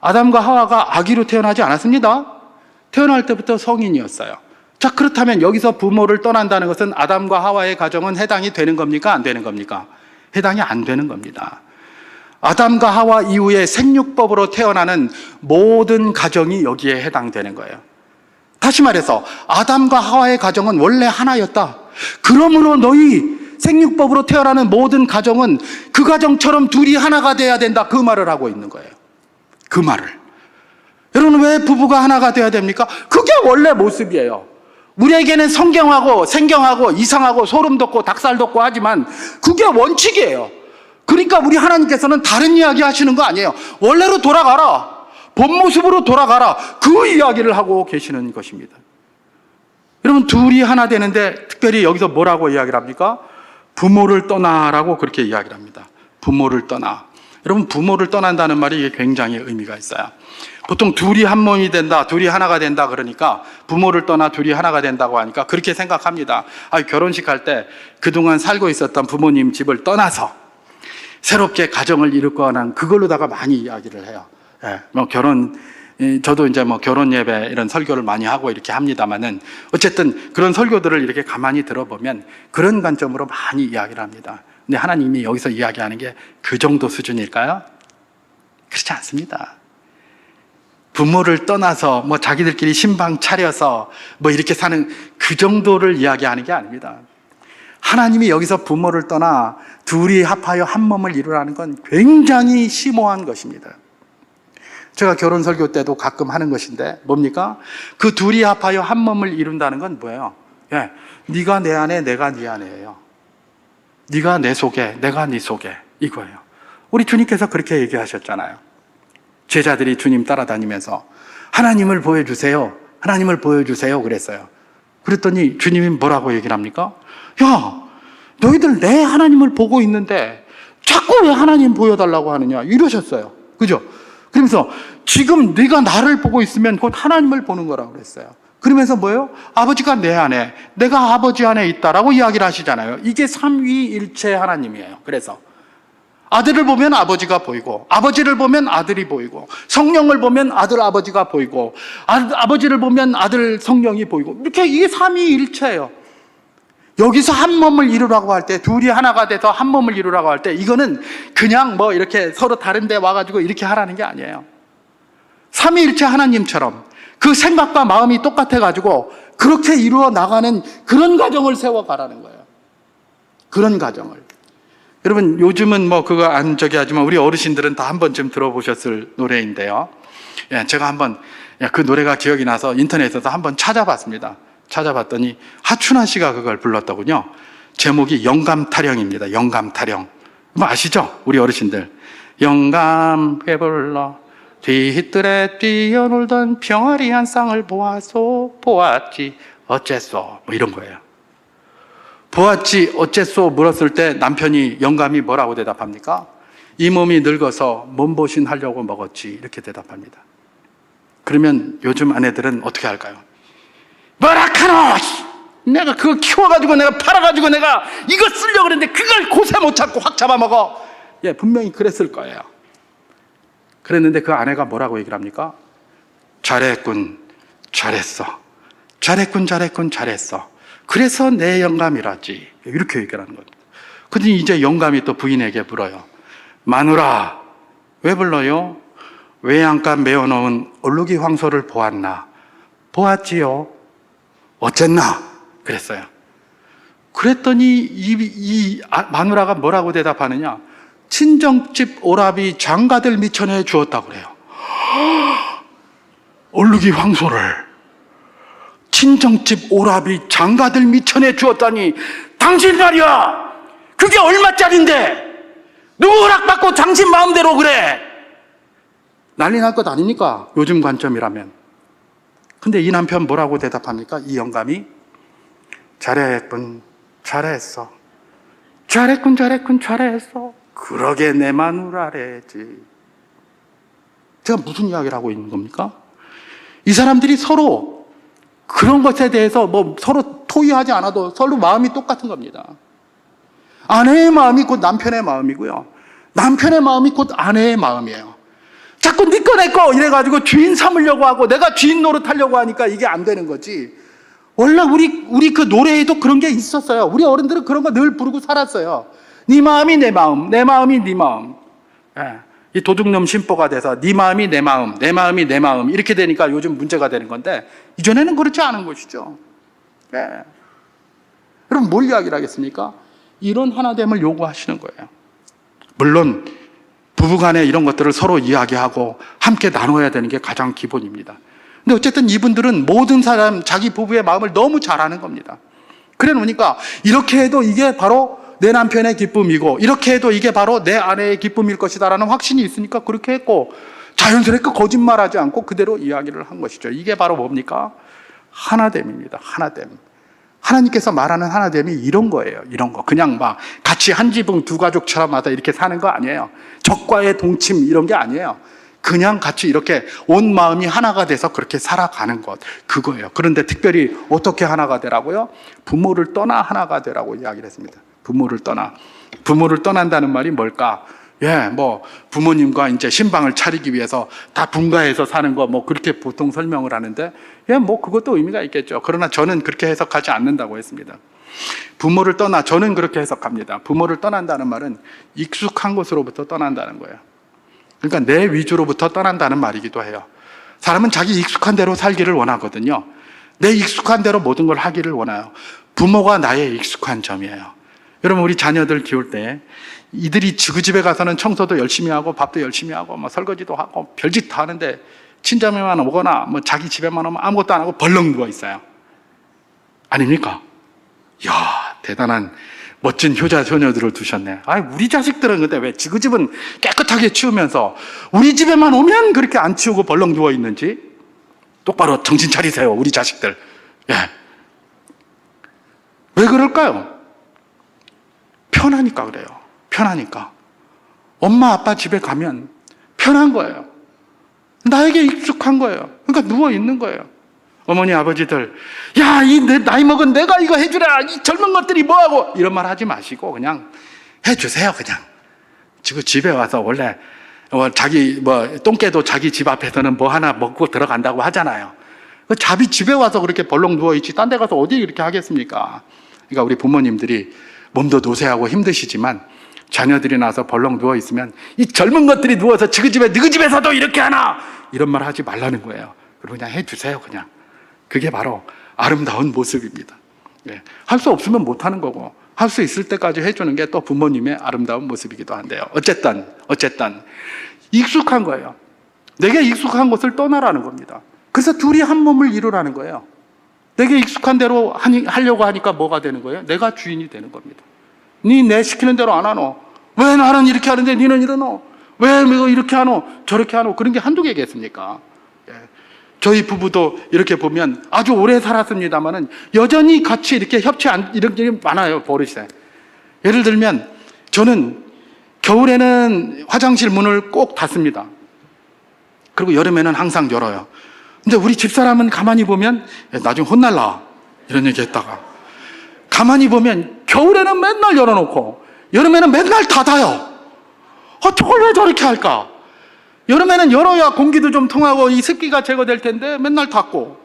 아담과 하와가 아기로 태어나지 않았습니다. 태어날 때부터 성인이었어요. 자, 그렇다면 여기서 부모를 떠난다는 것은 아담과 하와의 가정은 해당이 되는 겁니까? 안 되는 겁니까? 해당이 안 되는 겁니다. 아담과 하와 이후에 생육법으로 태어나는 모든 가정이 여기에 해당되는 거예요. 다시 말해서 아담과 하와의 가정은 원래 하나였다. 그러므로 너희 생육법으로 태어나는 모든 가정은 그 가정처럼 둘이 하나가 돼야 된다, 그 말을 하고 있는 거예요. 그 말을. 여러분 왜 부부가 하나가 돼야 됩니까? 그게 원래 모습이에요. 우리에게는 성경하고 생경하고 이상하고 소름 돋고 닭살 돋고 하지만 그게 원칙이에요. 그러니까 우리 하나님께서는 다른 이야기 하시는 거 아니에요. 원래로 돌아가라, 본 모습으로 돌아가라, 그 이야기를 하고 계시는 것입니다. 여러분 둘이 하나 되는데 특별히 여기서 뭐라고 이야기를 합니까? 부모를 떠나라고 그렇게 이야기를 합니다. 부모를 떠나. 여러분 부모를 떠난다는 말이 굉장히 의미가 있어요. 보통 둘이 한 몸이 된다, 둘이 하나가 된다 그러니까 부모를 떠나 둘이 하나가 된다고 하니까 그렇게 생각합니다. 결혼식 할 때 그동안 살고 있었던 부모님 집을 떠나서 새롭게 가정을 이루거나 그걸로다가 많이 이야기를 해요. 저도 이제 결혼 예배 이런 설교를 많이 하고 이렇게 합니다만은 어쨌든 그런 설교들을 이렇게 가만히 들어보면 그런 관점으로 많이 이야기를 합니다. 근데 하나님이 여기서 이야기하는 게 그 정도 수준일까요? 그렇지 않습니다. 부모를 떠나서 자기들끼리 신방 차려서 이렇게 사는 그 정도를 이야기하는 게 아닙니다. 하나님이 여기서 부모를 떠나 둘이 합하여 한 몸을 이루라는 건 굉장히 심오한 것입니다. 제가 결혼 설교 때도 가끔 하는 것인데 뭡니까? 그 둘이 합하여 한 몸을 이룬다는 건 뭐예요? 네가 내 안에 내가 네 안에예요. 네가 내 속에 내가 네 속에, 이거예요. 우리 주님께서 그렇게 얘기하셨잖아요. 제자들이 주님 따라다니면서 하나님을 보여주세요, 하나님을 보여주세요 그랬어요. 그랬더니 주님이 뭐라고 얘기를 합니까? 야, 너희들 내 하나님을 보고 있는데 자꾸 왜 하나님 보여달라고 하느냐, 이러셨어요. 그죠? 그러면서 지금 네가 나를 보고 있으면 곧 하나님을 보는 거라고 그랬어요. 그러면서 뭐예요? 아버지가 내 안에, 내가 아버지 안에 있다라고 이야기를 하시잖아요. 이게 삼위일체 하나님이에요. 그래서 아들을 보면 아버지가 보이고, 아버지를 보면 아들이 보이고, 성령을 보면 아들 아버지가 보이고, 아버지를 보면 아들 성령이 보이고, 이렇게 이게 삼위일체예요. 여기서 한 몸을 이루라고 할 때, 둘이 하나가 돼서 한 몸을 이루라고 할 때, 이거는 그냥 뭐 이렇게 서로 다른 데 와가지고 이렇게 하라는 게 아니에요. 삼위일체 하나님처럼 그 생각과 마음이 똑같아가지고 그렇게 이루어 나가는 그런 가정을 세워가라는 거예요. 그런 가정을. 여러분, 요즘은 뭐 그거 안 저기 하지만 우리 어르신들은 다 한 번쯤 들어보셨을 노래인데요. 예, 제가 한번 그 노래가 기억이 나서 인터넷에서 한번 찾아봤습니다. 찾아봤더니 하춘아 씨가 그걸 불렀더군요. 제목이 영감타령입니다. 영감타령. 뭐 아시죠? 우리 어르신들. 영감 배불러 뒤뜰에 뛰어놀던 병아리 한 쌍을 보았지 어째소, 뭐 이런 거예요. 보았지 어째소 물었을 때 남편이 영감이 뭐라고 대답합니까? 이 몸이 늙어서 몸보신 하려고 먹었지, 이렇게 대답합니다. 그러면 요즘 아내들은 어떻게 할까요? 뭐라카노! 내가 그거 키워가지고 내가 팔아가지고 내가 이거 쓰려고 그랬는데 그걸 고세 못 참고 확 잡아먹어. 예, 분명히 그랬을 거예요. 그랬는데 그 아내가 뭐라고 얘기를 합니까? 잘했군, 잘했어. 잘했군, 잘했군, 잘했어. 그래서 내 영감이라지. 이렇게 얘기를 하는 겁니다. 근데 이제 영감이 또 부인에게 물어요. 마누라, 왜 불러요? 외양간 메어놓은 얼룩이 황소를 보았나? 보았지요. 어쨌나? 그랬어요. 그랬더니 마누라가 뭐라고 대답하느냐? 친정집 오라비 장가들 미천에 주었다고 그래요. 얼룩이 황소를 친정집 오라비 장가들 미천에 주었다니, 당신 말이야, 그게 얼마짜린데 누구 허락받고 당신 마음대로 그래? 난리 날 것 아닙니까? 요즘 관점이라면. 근데 이 남편 뭐라고 대답합니까? 이 영감이 잘했군, 잘했어. 잘했군, 잘했군, 잘했어. 그러게 내 마누라래지. 제가 무슨 이야기를 하고 있는 겁니까? 이 사람들이 서로 그런 것에 대해서 뭐 서로 토의하지 않아도 서로 마음이 똑같은 겁니다. 아내의 마음이 곧 남편의 마음이고요. 남편의 마음이 곧 아내의 마음이에요. 자꾸 네 거 내 거 이래가지고 주인 삼으려고 하고 내가 주인 노릇하려고 하니까 이게 안 되는 거지. 원래 우리 그 노래에도 그런 게 있었어요. 우리 어른들은 그런 거 늘 부르고 살았어요. 네 마음이 내 마음, 내 마음이 네 마음. 예. 이 도둑놈 심보가 돼서 네 마음이 내 마음, 내 마음이 내 마음 이렇게 되니까 요즘 문제가 되는 건데, 이전에는 그렇지 않은 것이죠. 예. 여러분, 뭘 이야기를 하겠습니까? 이런 하나됨을 요구하시는 거예요. 물론 부부간에 이런 것들을 서로 이야기하고 함께 나눠야 되는 게 가장 기본입니다. 근데 어쨌든 이분들은 모든 사람, 자기 부부의 마음을 너무 잘 아는 겁니다. 그래 놓으니까 이렇게 해도 이게 바로 내 남편의 기쁨이고, 이렇게 해도 이게 바로 내 아내의 기쁨일 것이다라는 확신이 있으니까 그렇게 했고, 자연스럽게 거짓말하지 않고 그대로 이야기를 한 것이죠. 이게 바로 뭡니까? 하나됨입니다. 하나됨. 하나님께서 말하는 하나됨이 이런 거예요. 이런 거. 그냥 막 같이 한 지붕 두 가족처럼 하다 이렇게 사는 거 아니에요. 적과의 동침 이런 게 아니에요. 그냥 같이 이렇게 온 마음이 하나가 돼서 그렇게 살아가는 것, 그거예요. 그런데 특별히 어떻게 하나가 되라고요? 부모를 떠나 하나가 되라고 이야기를 했습니다. 부모를 떠난다는 말이 뭘까? 예, 뭐 부모님과 이제 신방을 차리기 위해서 다 분가해서 사는 거 뭐 그렇게 보통 설명을 하는데, 예, 뭐 그것도 의미가 있겠죠. 그러나 저는 그렇게 해석하지 않는다고 했습니다. 부모를 떠나, 저는 그렇게 해석합니다. 부모를 떠난다는 말은 익숙한 곳으로부터 떠난다는 거예요. 그러니까 내 위주로부터 떠난다는 말이기도 해요. 사람은 자기 익숙한 대로 살기를 원하거든요. 내 익숙한 대로 모든 걸 하기를 원해요. 부모가 나의 익숙한 점이에요. 여러분, 우리 자녀들 키울 때 이들이 그 집에 가서는 청소도 열심히 하고 밥도 열심히 하고 뭐 설거지도 하고 별짓 다 하는데, 친자매만 오거나 뭐 자기 집에만 오면 아무것도 안 하고 벌렁 누워 있어요. 아닙니까? 이야, 대단한 멋진 효자 효녀들을 두셨네. 아이, 우리 자식들은 근데 왜 그 집은 깨끗하게 치우면서 우리 집에만 오면 그렇게 안 치우고 벌렁 누워 있는지 똑바로 정신 차리세요, 우리 자식들. 예. 왜 그럴까요? 편하니까 그래요. 편하니까. 엄마 아빠 집에 가면 편한 거예요. 나에게 익숙한 거예요. 그러니까 누워 있는 거예요. 어머니 아버지들, 야, 이 나이 먹은 내가 이거 해주라, 이 젊은 것들이 뭐하고, 이런 말 하지 마시고 그냥 해주세요. 그냥 지금 집에 와서 원래 자기 똥개도 자기 집 앞에서는 뭐 하나 먹고 들어간다고 하잖아요. 그 잡이 집에 와서 그렇게 벌렁 누워있지 딴 데 가서 어디 이렇게 하겠습니까? 그러니까 우리 부모님들이 몸도 노쇠하고 힘드시지만 자녀들이 나서 벌렁 누워있으면 이 젊은 것들이 누워서 너희 집에서도 이렇게 하나 이런 말 하지 말라는 거예요. 그리고 그냥 해주세요. 그냥 그게 바로 아름다운 모습입니다. 예. 할 수 없으면 못하는 거고 할 수 있을 때까지 해주는 게 또 부모님의 아름다운 모습이기도 한데요. 어쨌든 익숙한 거예요. 내게 익숙한 것을 떠나라는 겁니다. 그래서 둘이 한 몸을 이루라는 거예요. 내게 익숙한 대로 하려고 하니까 뭐가 되는 거예요? 내가 주인이 되는 겁니다. 내 시키는 대로 안 하노? 왜 나는 이렇게 하는데 니는 이러노? 왜 이렇게 하노? 저렇게 하노? 그런 게 한두 개겠습니까? 예. 저희 부부도 이렇게 보면 아주 오래 살았습니다만은 여전히 같이 이렇게 이런 게 많아요, 버릇이. 예를 들면 저는 겨울에는 화장실 문을 꼭 닫습니다. 그리고 여름에는 항상 열어요. 근데 우리 집사람은 가만히 보면 나중에 혼날라 이런 얘기 했다가 가만히 보면 겨울에는 맨날 열어놓고 여름에는 맨날 닫아요. 저걸 왜 저렇게 할까? 여름에는 열어야 공기도 좀 통하고 이 습기가 제거될 텐데 맨날 닫고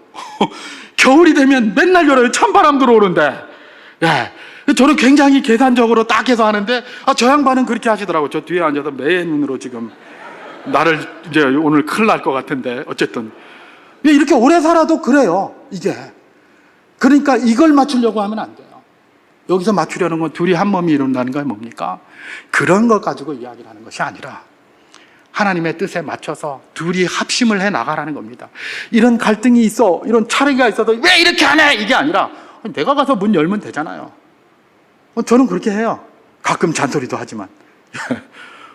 겨울이 되면 맨날 열어요. 찬바람 들어오는데. 예. 저는 굉장히 계산적으로 딱 해서 하는데 저 양반은 그렇게 하시더라고요. 저 뒤에 앉아서 매 눈으로 지금 나를 이제 오늘 큰일 날 것 같은데 어쨌든 이렇게 오래 살아도 그래요. 이게 그러니까 이걸 맞추려고 하면 안 돼요. 여기서 맞추려는 건 둘이 한 몸이 이룬다는 건 뭡니까? 그런 것 가지고 이야기를 하는 것이 아니라 하나님의 뜻에 맞춰서 둘이 합심을 해 나가라는 겁니다. 이런 갈등이 있어, 이런 차이가 있어도 왜 이렇게 하냐 이게 아니라 내가 가서 문 열면 되잖아요. 저는 그렇게 해요. 가끔 잔소리도 하지만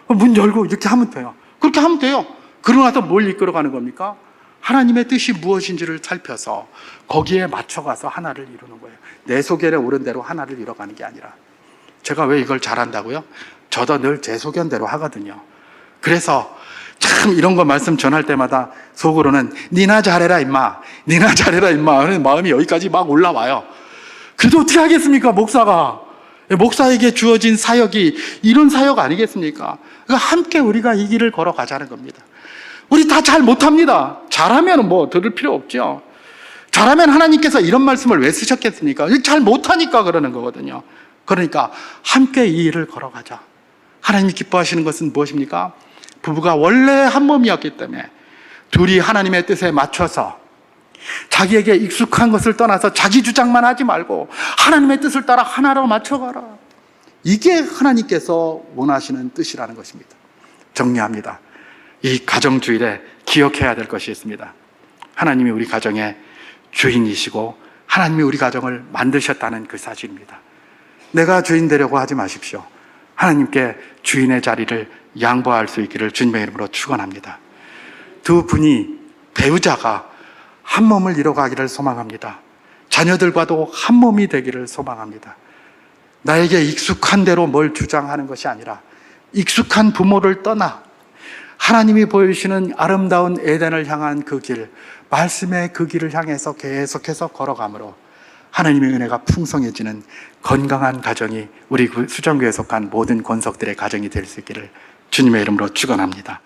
문 열고 이렇게 하면 돼요. 그렇게 하면 돼요. 그러고 나서 뭘 이끌어가는 겁니까? 하나님의 뜻이 무엇인지를 살펴서 거기에 맞춰가서 하나를 이루는 거예요. 내 소견에 옳은 대로 하나를 이뤄가는 게 아니라. 제가 왜 이걸 잘한다고요? 저도 늘 제 소견대로 하거든요. 그래서 참 이런 거 말씀 전할 때마다 속으로는 니나 잘해라 임마, 니나 잘해라 임마 하는 마음이 여기까지 막 올라와요. 그래도 어떻게 하겠습니까? 목사에게 주어진 사역이 이런 사역 아니겠습니까? 함께 우리가 이 길을 걸어가자는 겁니다. 우리 다 잘 못합니다. 잘하면 뭐 들을 필요 없죠. 잘하면 하나님께서 이런 말씀을 왜 쓰셨겠습니까? 잘 못하니까 그러는 거거든요. 그러니까 함께 이 일을 걸어가자. 하나님이 기뻐하시는 것은 무엇입니까? 부부가 원래 한 몸이었기 때문에 둘이 하나님의 뜻에 맞춰서 자기에게 익숙한 것을 떠나서 자기 주장만 하지 말고 하나님의 뜻을 따라 하나로 맞춰가라. 이게 하나님께서 원하시는 뜻이라는 것입니다. 정리합니다. 이 가정주일에 기억해야 될 것이 있습니다. 하나님이 우리 가정의 주인이시고 하나님이 우리 가정을 만드셨다는 그 사실입니다. 내가 주인 되려고 하지 마십시오. 하나님께 주인의 자리를 양보할 수 있기를 주님의 이름으로 축원합니다. 두 분이 배우자가 한 몸을 이뤄가기를 소망합니다. 자녀들과도 한 몸이 되기를 소망합니다. 나에게 익숙한 대로 뭘 주장하는 것이 아니라 익숙한 부모를 떠나 하나님이 보여주시는 아름다운 에덴을 향한 그 길, 말씀의 그 길을 향해서 계속해서 걸어가므로 하나님의 은혜가 풍성해지는 건강한 가정이 우리 수정교회에 속한 모든 권속들의 가정이 될 수 있기를 주님의 이름으로 축원합니다.